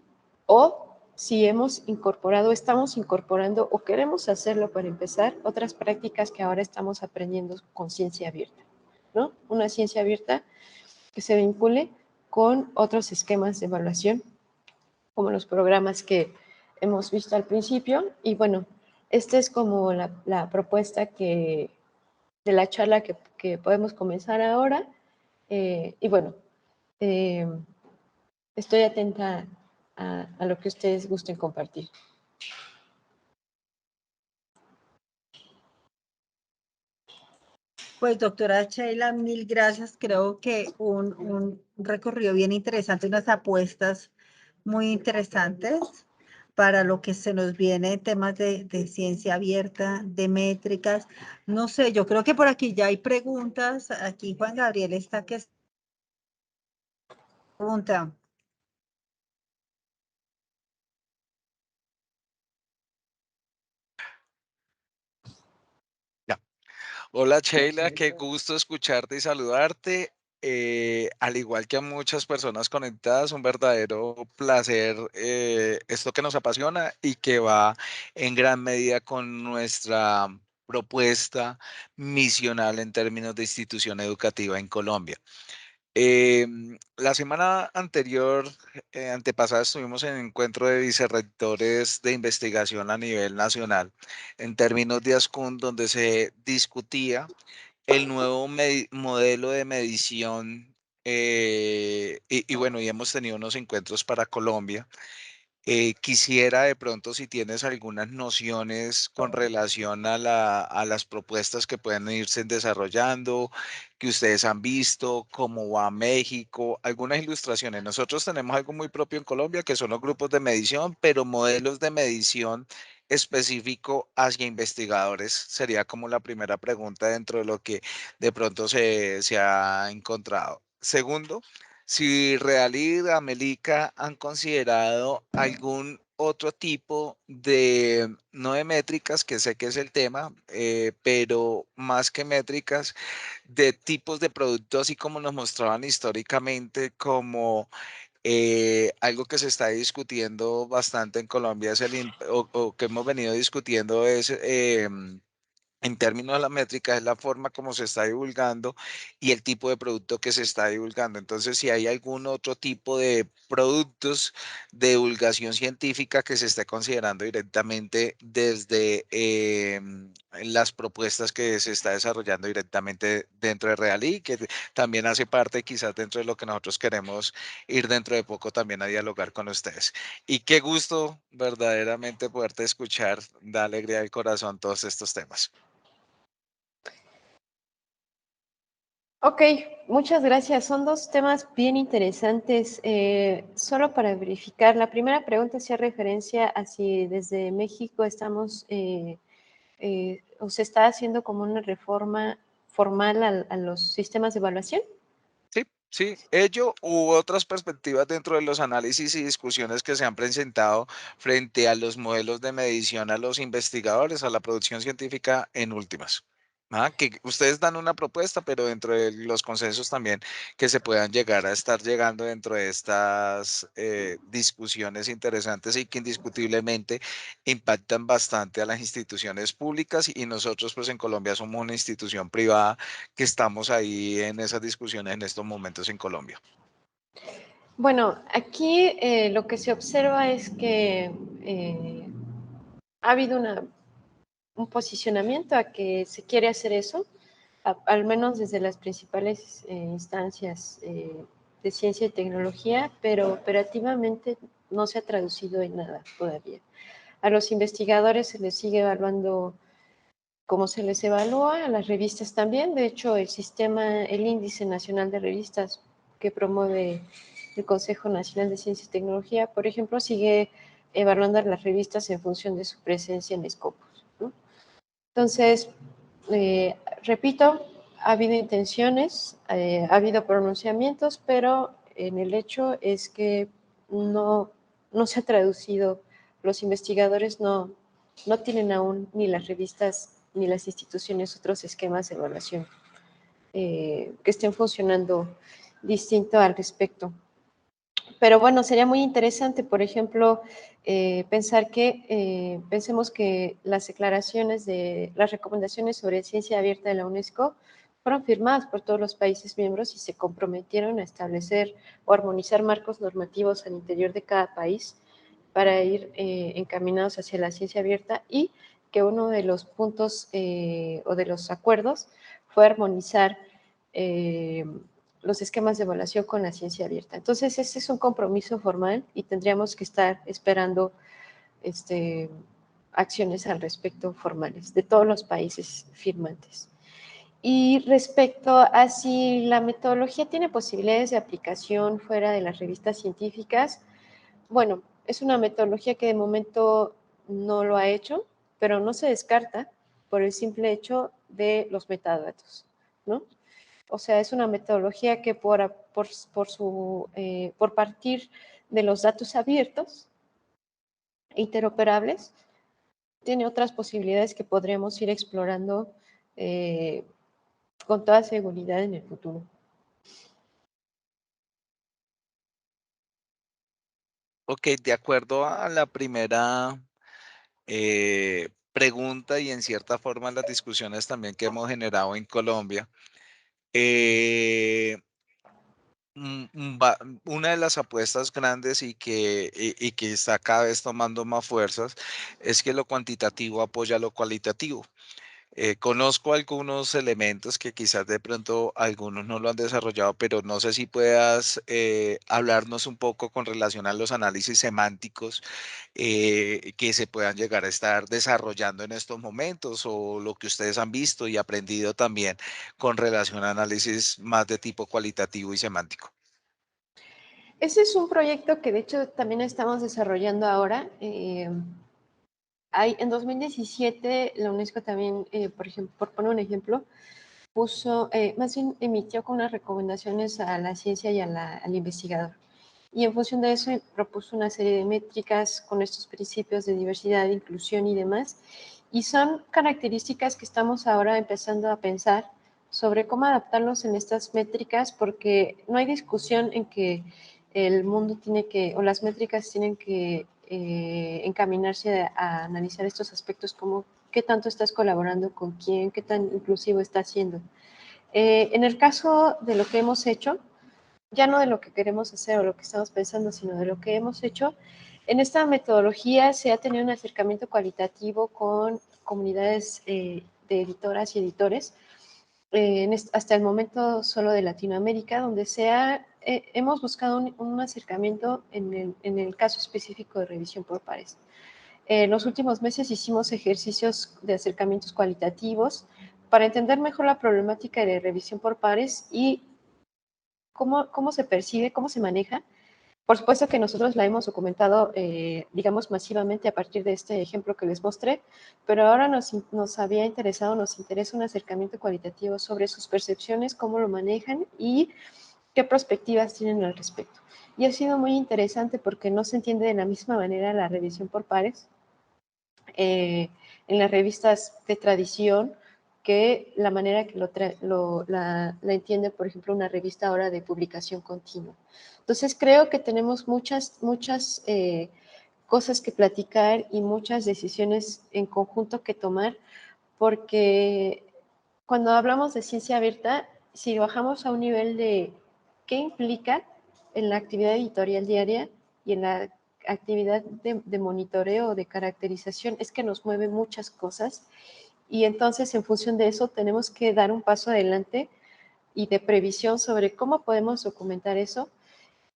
o si hemos incorporado, estamos incorporando o queremos hacerlo para empezar otras prácticas que ahora estamos aprendiendo con ciencia abierta, ¿no? Una ciencia abierta que se vincule con otros esquemas de evaluación, como los programas que hemos visto al principio. Y bueno, esta es como la propuesta de la charla que podemos comenzar ahora. Y bueno, eh, estoy atenta a lo que ustedes gusten compartir. Pues doctora Sheila, mil gracias. Creo que un recorrido bien interesante, unas apuestas muy interesantes para lo que se nos viene en temas de ciencia abierta, de métricas. No sé, yo creo que por aquí ya hay preguntas. Aquí Juan Gabriel está que pregunta. Hola Sheila, qué gusto escucharte y saludarte. Al igual que a muchas personas conectadas, un verdadero placer esto que nos apasiona y que va en gran medida con nuestra propuesta misional en términos de institución educativa en Colombia. La semana anterior, antepasada, estuvimos en el encuentro de vicerrectores de investigación a nivel nacional en términos de ASCUN, donde se discutía el nuevo modelo de medición. Y bueno, y hemos tenido unos encuentros para Colombia. Quisiera de pronto si tienes algunas nociones con relación a las propuestas que pueden irse desarrollando, que ustedes han visto, cómo va México, algunas ilustraciones. Nosotros tenemos algo muy propio en Colombia, que son los grupos de medición, pero modelos de medición específico hacia investigadores sería como la primera pregunta dentro de lo que de pronto se ha encontrado. Segundo, si Realid, Amelica han considerado algún otro tipo de, no de métricas, que sé que es el tema, pero más que métricas, de tipos de productos, así como nos mostraban históricamente, como algo que se está discutiendo bastante en Colombia, es o que hemos venido discutiendo es... en términos de la métrica, es la forma como se está divulgando y el tipo de producto que se está divulgando. Entonces, si hay algún otro tipo de productos de divulgación científica que se esté considerando directamente desde las propuestas que se está desarrollando directamente dentro de Realí, que también hace parte quizás dentro de lo que nosotros queremos ir dentro de poco también a dialogar con ustedes. Y qué gusto verdaderamente poderte escuchar, da alegría al corazón todos estos temas. Ok, muchas gracias. Son dos temas bien interesantes. Solo para verificar, la primera pregunta hacía referencia a si desde México estamos o se está haciendo como una reforma formal a los sistemas de evaluación. Sí, sí, ello u otras perspectivas dentro de los análisis y discusiones que se han presentado frente a los modelos de medición a los investigadores, a la producción científica en últimas. Que ustedes dan una propuesta, pero dentro de los consensos también que se puedan llegar a estar llegando dentro de estas discusiones interesantes y que indiscutiblemente impactan bastante a las instituciones públicas y nosotros pues en Colombia somos una institución privada que estamos ahí en esas discusiones en estos momentos en Colombia. Bueno, aquí lo que se observa es que ha habido un posicionamiento a que se quiere hacer eso, al menos desde las principales instancias de ciencia y tecnología, pero operativamente no se ha traducido en nada todavía. A los investigadores se les sigue evaluando como se les evalúa, a las revistas también. De hecho, el Índice Nacional de Revistas que promueve el Consejo Nacional de Ciencia y Tecnología, por ejemplo, sigue evaluando a las revistas en función de su presencia en Scopus, ¿no? Entonces, repito, ha habido intenciones, ha habido pronunciamientos, pero en el hecho es que no, no se ha traducido, los investigadores no tienen aún ni las revistas ni las instituciones otros esquemas de evaluación que estén funcionando distinto al respecto. Pero bueno, sería muy interesante, por ejemplo, pensemos que las declaraciones de las recomendaciones sobre ciencia abierta de la UNESCO fueron firmadas por todos los países miembros y se comprometieron a establecer o armonizar marcos normativos al interior de cada país para ir encaminados hacia la ciencia abierta y que uno de los puntos o de los acuerdos fue armonizar los esquemas de evaluación con la ciencia abierta. Entonces, ese es un compromiso formal y tendríamos que estar esperando acciones al respecto formales de todos los países firmantes. Y respecto a si la metodología tiene posibilidades de aplicación fuera de las revistas científicas, bueno, es una metodología que de momento no lo ha hecho, pero no se descarta por el simple hecho de los metadatos, ¿no? O sea, es una metodología que por partir de los datos abiertos, interoperables, tiene otras posibilidades que podríamos ir explorando con toda seguridad en el futuro. Ok, de acuerdo a la primera pregunta y en cierta forma las discusiones también que hemos generado en Colombia, una de las apuestas grandes y que está cada vez tomando más fuerzas es que lo cuantitativo apoya lo cualitativo. Conozco algunos elementos que quizás de pronto algunos no lo han desarrollado, pero no sé si puedas hablarnos un poco con relación a los análisis semánticos que se puedan llegar a estar desarrollando en estos momentos o lo que ustedes han visto y aprendido también con relación a análisis más de tipo cualitativo y semántico. Ese es un proyecto que de hecho también estamos desarrollando ahora. En 2017 la UNESCO también, por ejemplo, por poner un ejemplo, más bien emitió con unas recomendaciones a la ciencia y al investigador. Y en función de eso propuso una serie de métricas con estos principios de diversidad, inclusión y demás. Y son características que estamos ahora empezando a pensar sobre cómo adaptarlos en estas métricas, porque no hay discusión en que el mundo tiene que, o las métricas tienen que encaminarse a analizar estos aspectos como qué tanto estás colaborando con quién, qué tan inclusivo estás siendo. En el caso de lo que hemos hecho, ya no de lo que queremos hacer o lo que estamos pensando, sino de lo que hemos hecho, en esta metodología se ha tenido un acercamiento cualitativo con comunidades de editoras y editores, hasta el momento solo de Latinoamérica, donde hemos buscado un acercamiento en el caso específico de revisión por pares. En los últimos meses hicimos ejercicios de acercamientos cualitativos para entender mejor la problemática de revisión por pares y cómo se percibe, cómo se maneja. Por supuesto que nosotros la hemos documentado, digamos, masivamente a partir de este ejemplo que les mostré, pero ahora nos interesa un acercamiento cualitativo sobre sus percepciones, cómo lo manejan y qué perspectivas tienen al respecto. Y ha sido muy interesante porque no se entiende de la misma manera la revisión por pares en las revistas de tradición que la manera que la entiende, por ejemplo, una revista ahora de publicación continua. Entonces, creo que tenemos muchas cosas que platicar y muchas decisiones en conjunto que tomar, porque cuando hablamos de ciencia abierta, si bajamos a un nivel de qué implica en la actividad editorial diaria y en la actividad de monitoreo, de caracterización, es que nos mueve muchas cosas y entonces en función de eso tenemos que dar un paso adelante y de previsión sobre cómo podemos documentar eso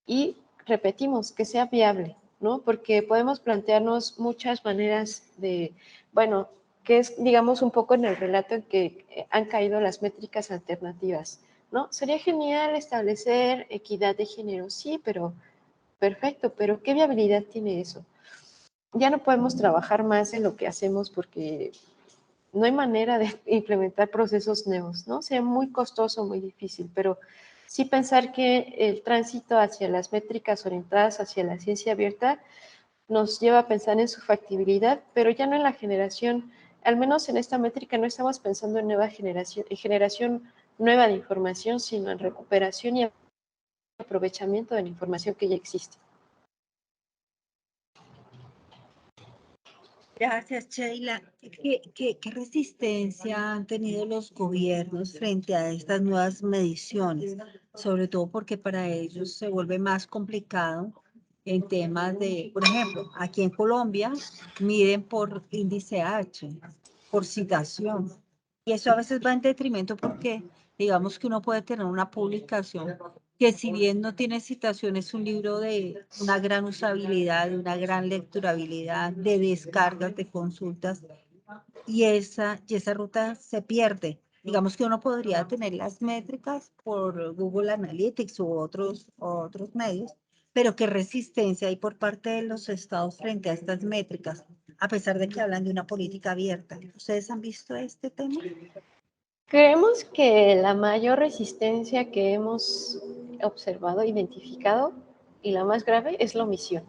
y repetimos, que sea viable, ¿no? Porque podemos plantearnos muchas maneras de, bueno, que es, digamos, un poco en el relato en que han caído las métricas alternativas, ¿no? Sería genial establecer equidad de género, sí, pero perfecto, pero ¿qué viabilidad tiene eso? Ya no podemos trabajar más en lo que hacemos porque no hay manera de implementar procesos nuevos, ¿no? Sería muy costoso, muy difícil, pero sí pensar que el tránsito hacia las métricas orientadas hacia la ciencia abierta nos lleva a pensar en su factibilidad, pero ya no en la generación, al menos en esta métrica no estamos pensando en generación nueva de información, sino en recuperación y aprovechamiento de la información que ya existe. Gracias, Sheila. ¿Qué resistencia han tenido los gobiernos frente a estas nuevas mediciones? Sobre todo porque para ellos se vuelve más complicado en temas de, por ejemplo, aquí en Colombia miden por índice H, por citación. Y eso a veces va en detrimento porque digamos que uno puede tener una publicación que si bien no tiene citación, es un libro de una gran usabilidad, de una gran lecturabilidad, de descargas, de consultas, y esa ruta se pierde. Digamos que uno podría tener las métricas por Google Analytics u otros medios, pero qué resistencia hay por parte de los estados frente a estas métricas, a pesar de que hablan de una política abierta. ¿Ustedes han visto este tema? Creemos que la mayor resistencia que hemos observado, identificado, y la más grave es la omisión.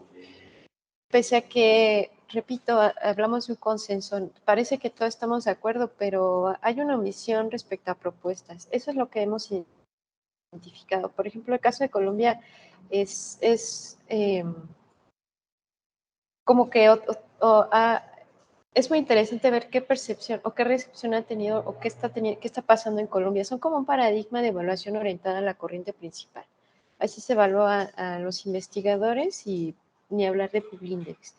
Pese a que, repito, hablamos de un consenso, parece que todos estamos de acuerdo, pero hay una omisión respecto a propuestas. Eso es lo que hemos identificado. Por ejemplo, el caso de Colombia es como que es muy interesante ver qué percepción o qué recepción ha tenido o qué está pasando en Colombia. Son como un paradigma de evaluación orientada a la corriente principal. Así se evalúa a los investigadores y ni hablar de Publindex.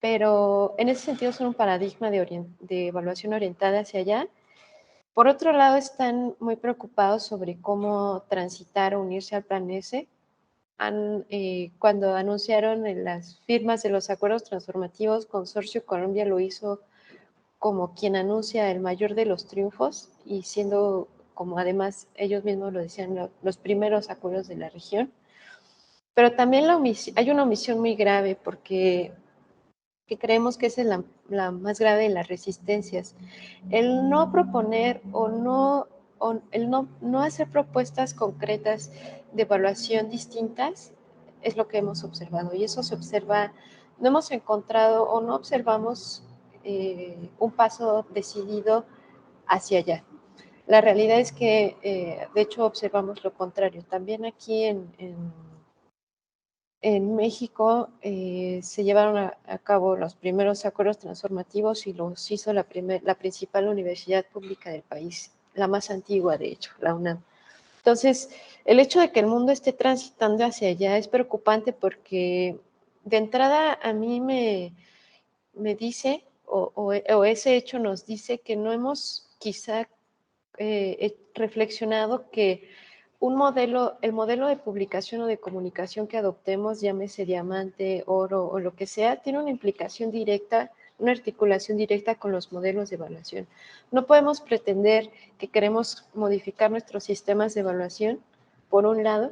Pero en ese sentido son un paradigma de evaluación orientada hacia allá. Por otro lado, están muy preocupados sobre cómo transitar o unirse al Plan S. Cuando anunciaron las firmas de los acuerdos transformativos, Consorcio Colombia lo hizo como quien anuncia el mayor de los triunfos y siendo, como además ellos mismos lo decían, los primeros acuerdos de la región. Pero también hay una omisión muy grave porque que creemos que esa es la más grave de las resistencias. El no proponer o el no hacer propuestas concretas de evaluación distintas es lo que hemos observado y eso se observa, no hemos encontrado o no observamos un paso decidido hacia allá. La realidad es que, de hecho, observamos lo contrario. También aquí en México se llevaron a cabo los primeros acuerdos transformativos y los hizo la principal universidad pública del país, la más antigua, de hecho, la UNAM. Entonces, el hecho de que el mundo esté transitando hacia allá es preocupante porque de entrada a mí me dice, o ese hecho nos dice que no hemos quizá reflexionado que el modelo de publicación o de comunicación que adoptemos, llámese diamante, oro o lo que sea, tiene una implicación directa, una articulación directa con los modelos de evaluación. No podemos pretender que queremos modificar nuestros sistemas de evaluación, por un lado,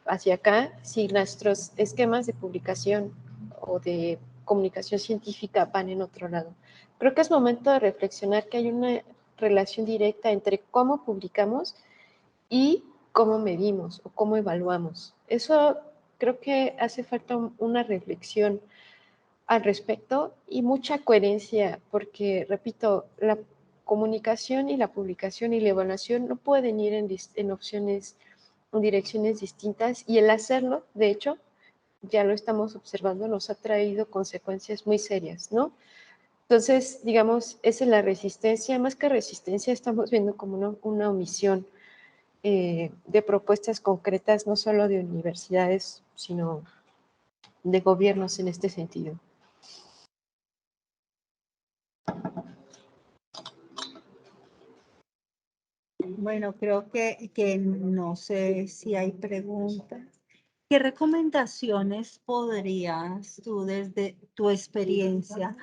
hacia acá, si nuestros esquemas de publicación o de comunicación científica van en otro lado. Creo que es momento de reflexionar que hay una relación directa entre cómo publicamos y cómo medimos o cómo evaluamos. Eso creo que hace falta una reflexión al respecto y mucha coherencia, porque, repito, la comunicación y la publicación y la evaluación no pueden ir en opciones, en direcciones distintas, y el hacerlo, de hecho, ya lo estamos observando, nos ha traído consecuencias muy serias, ¿no? Entonces, digamos, esa es la resistencia. Más que resistencia, estamos viendo como una omisión de propuestas concretas, no solo de universidades, sino de gobiernos en este sentido. Bueno, creo que no sé si hay preguntas. ¿Qué recomendaciones podrías tú, desde tu experiencia,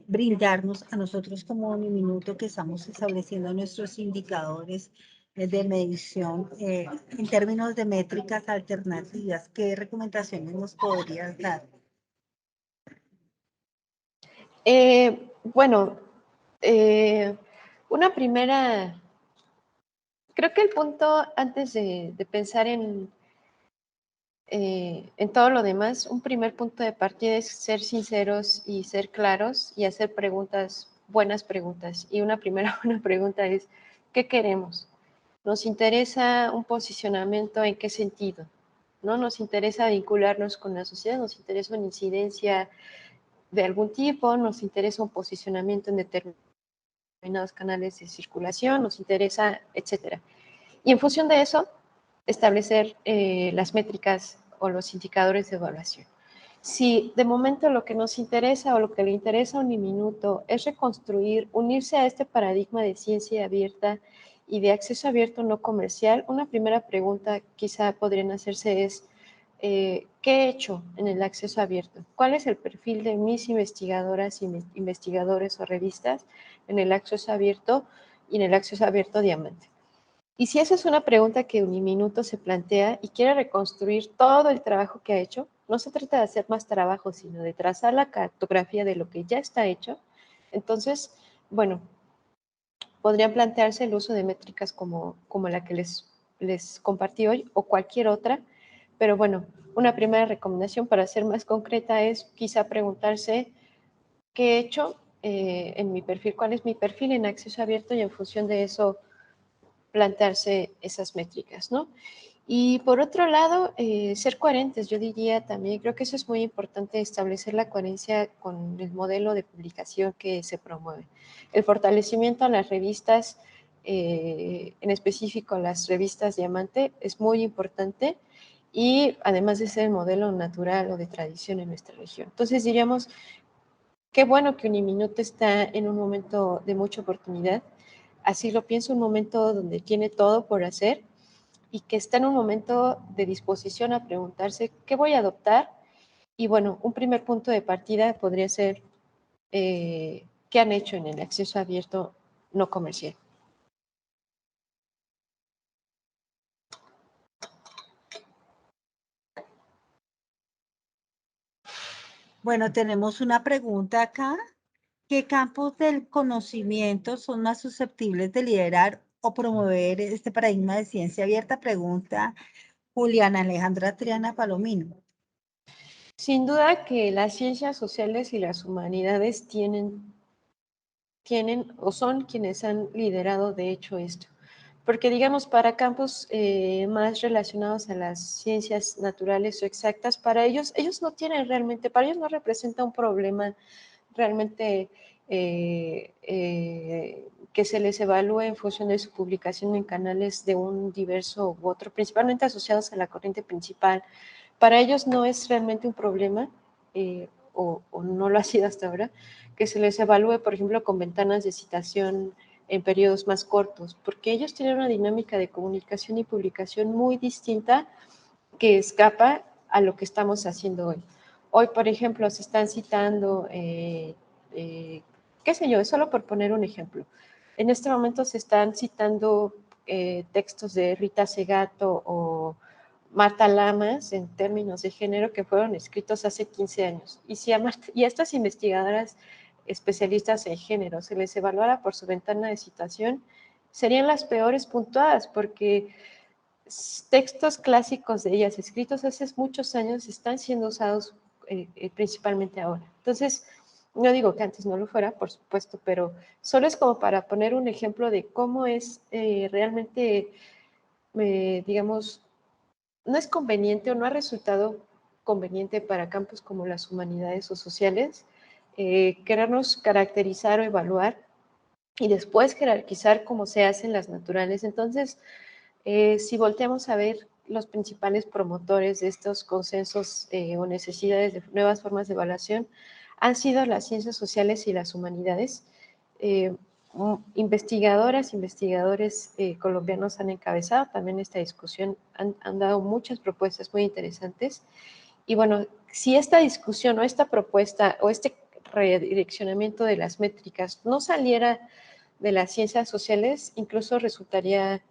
brindarnos a nosotros como Uniminuto, que estamos estableciendo nuestros indicadores de medición en términos de métricas alternativas? ¿Qué recomendaciones nos podrías dar? Bueno, una primera, creo que el punto antes de pensar en todo lo demás, un primer punto de partida es ser sinceros y ser claros y hacer preguntas, buenas preguntas. Y una primera buena pregunta es, ¿qué queremos? ¿Nos interesa un posicionamiento en qué sentido? ¿No? ¿Nos interesa vincularnos con la sociedad? ¿Nos interesa una incidencia de algún tipo? ¿Nos interesa un posicionamiento en determinados canales de circulación? ¿Nos interesa, etcétera? Y en función de eso, establecer las métricas o los indicadores de evaluación. Si de momento lo que nos interesa o lo que le interesa a Uniminuto es reconstruir, unirse a este paradigma de ciencia abierta y de acceso abierto no comercial, una primera pregunta quizá podrían hacerse es, ¿qué he hecho en el acceso abierto? ¿Cuál es el perfil de mis investigadoras, investigadores o revistas en el acceso abierto y en el acceso abierto diamante? Y si esa es una pregunta que Uniminuto se plantea y quiere reconstruir todo el trabajo que ha hecho, no se trata de hacer más trabajo, sino de trazar la cartografía de lo que ya está hecho, entonces, bueno, podrían plantearse el uso de métricas como la que les compartí hoy o cualquier otra, pero bueno, una primera recomendación para ser más concreta es quizá preguntarse qué he hecho en mi perfil, cuál es mi perfil en acceso abierto y en función de eso plantearse esas métricas, ¿no? Y por otro lado, ser coherentes, yo diría también, creo que eso es muy importante, establecer la coherencia con el modelo de publicación que se promueve. El fortalecimiento a las revistas, en específico las revistas Diamante, es muy importante y además de ser el modelo natural o de tradición en nuestra región. Entonces diríamos, qué bueno que Uniminuto está en un momento de mucha oportunidad, así lo pienso, un momento donde tiene todo por hacer y que está en un momento de disposición a preguntarse qué voy a adoptar. Y bueno, un primer punto de partida podría ser qué han hecho en el acceso abierto no comercial. Bueno, tenemos una pregunta acá. ¿Qué campos del conocimiento son más susceptibles de liderar o promover este paradigma de ciencia abierta? Pregunta Juliana Alejandra Triana Palomino. Sin duda que las ciencias sociales y las humanidades tienen o son quienes han liderado de hecho esto. Porque digamos, para campos más relacionados a las ciencias naturales o exactas, para ellos no tienen realmente, para ellos no representa un problema realmente que se les evalúe en función de su publicación en canales de un diverso u otro, principalmente asociados a la corriente principal. Para ellos no es realmente un problema, o no lo ha sido hasta ahora, que se les evalúe, por ejemplo, con ventanas de citación en periodos más cortos, porque ellos tienen una dinámica de comunicación y publicación muy distinta que escapa a lo que estamos haciendo hoy. Hoy, por ejemplo, se están citando, qué sé yo, es solo por poner un ejemplo. En este momento se están citando textos de Rita Segato o Marta Lamas en términos de género que fueron escritos hace 15 años. Y si a estas investigadoras especialistas en género se les evaluara por su ventana de citación, serían las peores puntuadas porque textos clásicos de ellas escritos hace muchos años están siendo usados principalmente ahora. Entonces, no digo que antes no lo fuera, por supuesto, pero solo es como para poner un ejemplo de cómo es realmente, digamos, no es conveniente o no ha resultado conveniente para campos como las humanidades o sociales querernos caracterizar o evaluar y después jerarquizar como se hacen las naturales. Entonces, si volteamos a ver los principales promotores de estos consensos o necesidades de nuevas formas de evaluación, han sido las ciencias sociales y las humanidades. Investigadores colombianos han encabezado también esta discusión, han dado muchas propuestas muy interesantes. Y bueno, si esta discusión o esta propuesta o este redireccionamiento de las métricas no saliera de las ciencias sociales, incluso resultaría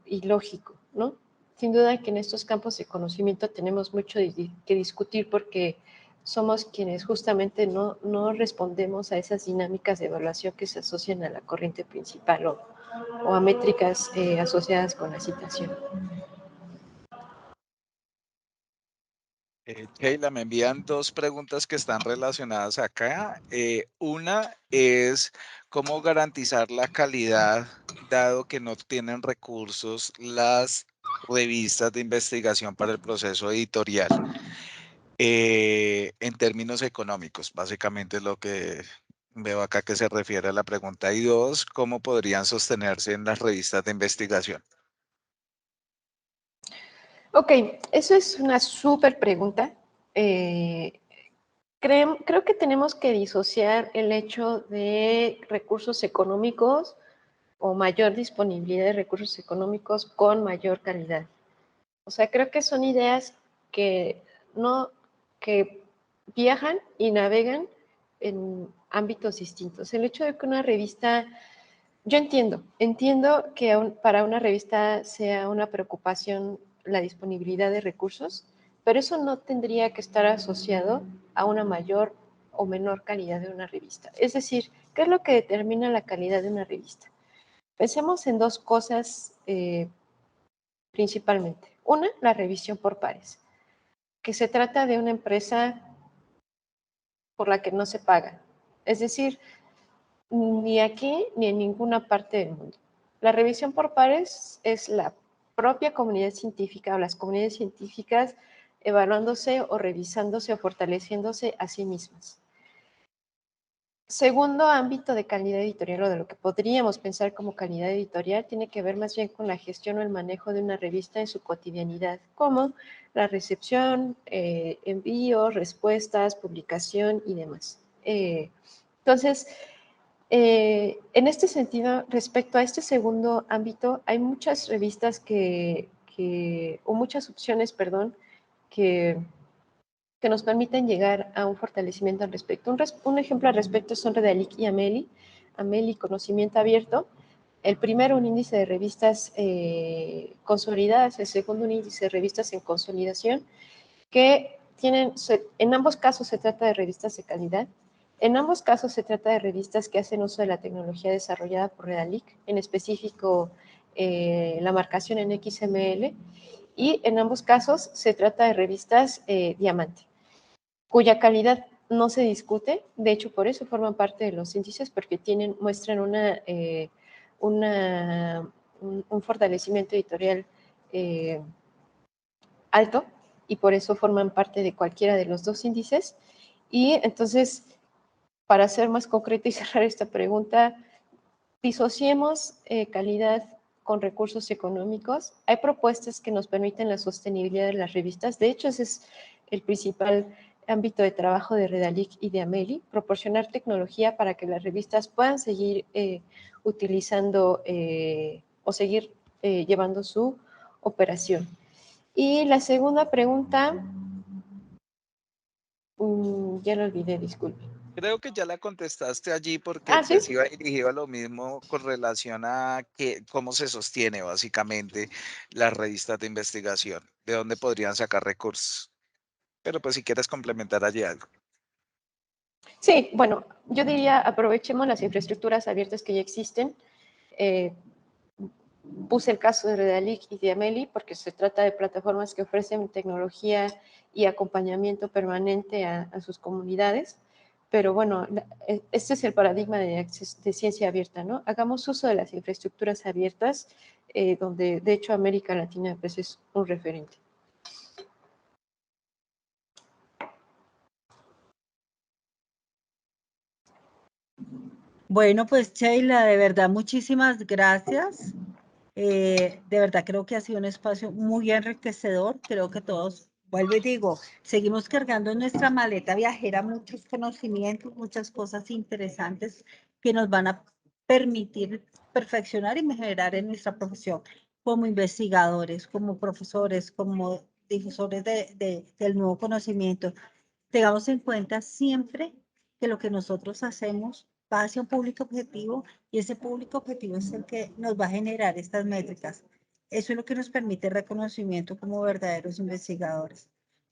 ilógico, ¿no? Sin duda que en estos campos de conocimiento tenemos mucho que discutir porque somos quienes justamente no respondemos a esas dinámicas de evaluación que se asocian a la corriente principal o a métricas asociadas con la citación. Sheila, me envían dos preguntas que están relacionadas acá. Una es cómo garantizar la calidad, dado que no tienen recursos las revistas de investigación para el proceso editorial. En términos económicos, básicamente es lo que veo acá que se refiere a la pregunta. Y dos, ¿cómo podrían sostenerse en las revistas de investigación? Ok, eso es una súper pregunta. Creo que tenemos que disociar el hecho de recursos económicos o mayor disponibilidad de recursos económicos con mayor calidad. O sea, creo que son ideas que que viajan y navegan en ámbitos distintos. El hecho de que una revista, yo entiendo que para una revista sea una preocupación la disponibilidad de recursos, pero eso no tendría que estar asociado a una mayor o menor calidad de una revista. Es decir, ¿qué es lo que determina la calidad de una revista? Pensemos en dos cosas principalmente. Una, la revisión por pares, que se trata de una empresa por la que no se paga. Es decir, ni aquí ni en ninguna parte del mundo. La revisión por pares es la propia comunidad científica o las comunidades científicas evaluándose o revisándose o fortaleciéndose a sí mismas. Segundo ámbito de calidad editorial, o de lo que podríamos pensar como calidad editorial, tiene que ver más bien con la gestión o el manejo de una revista en su cotidianidad, como la recepción, envío, respuestas, publicación y demás. Entonces, en este sentido, respecto a este segundo ámbito, hay muchas revistas o muchas opciones, perdón, que nos permiten llegar a un fortalecimiento al respecto. Un ejemplo al respecto son Redalic y Ameli. Ameli, conocimiento abierto. El primero, un índice de revistas consolidadas. El segundo, un índice de revistas en consolidación, que en ambos casos se trata de revistas de calidad. En ambos casos se trata de revistas que hacen uso de la tecnología desarrollada por Redalic, en específico la marcación en XML, y en ambos casos se trata de revistas diamante, cuya calidad no se discute. De hecho, por eso forman parte de los índices, porque muestran un fortalecimiento editorial alto, y por eso forman parte de cualquiera de los dos índices. Y entonces, para ser más concreto y cerrar esta pregunta, disociemos calidad con recursos económicos. Hay propuestas que nos permiten la sostenibilidad de las revistas. De hecho, ese es el principal ámbito de trabajo de Redalic y de Ameli, proporcionar tecnología para que las revistas puedan seguir utilizando o seguir llevando su operación. Y la segunda pregunta, ya lo olvidé, disculpe. Creo que ya la contestaste allí porque ¿Sí? pues iba dirigido a lo mismo con relación a cómo se sostiene básicamente las revistas de investigación, de dónde podrían sacar recursos. Pero pues si quieres complementar allí algo. Sí, bueno, yo diría aprovechemos las infraestructuras abiertas que ya existen. Puse el caso de Redalic y de Ameli porque se trata de plataformas que ofrecen tecnología y acompañamiento permanente a sus comunidades. Pero bueno, este es el paradigma de ciencia abierta, ¿no? Hagamos uso de las infraestructuras abiertas, donde de hecho América Latina pues, es un referente. Bueno, pues Sheila, de verdad, muchísimas gracias. De verdad creo que ha sido un espacio muy enriquecedor. Creo que todos, vuelvo y digo, seguimos cargando en nuestra maleta viajera muchos conocimientos, muchas cosas interesantes que nos van a permitir perfeccionar y mejorar en nuestra profesión como investigadores, como profesores, como difusores del nuevo conocimiento. Tengamos en cuenta siempre que lo que nosotros hacemos va hacia un público objetivo y ese público objetivo es el que nos va a generar estas métricas. Eso es lo que nos permite reconocimiento como verdaderos investigadores.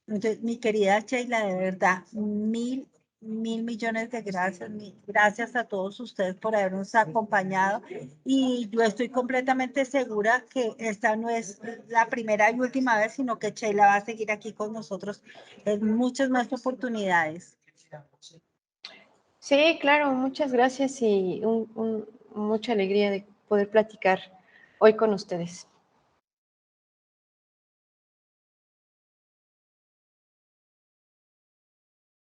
Entonces, mi querida Sheila, de verdad, mil millones de gracias. Gracias a todos ustedes por habernos acompañado y yo estoy completamente segura que esta no es la primera y última vez, sino que Sheila va a seguir aquí con nosotros en muchas más oportunidades. Sí, claro, muchas gracias y mucha alegría de poder platicar hoy con ustedes.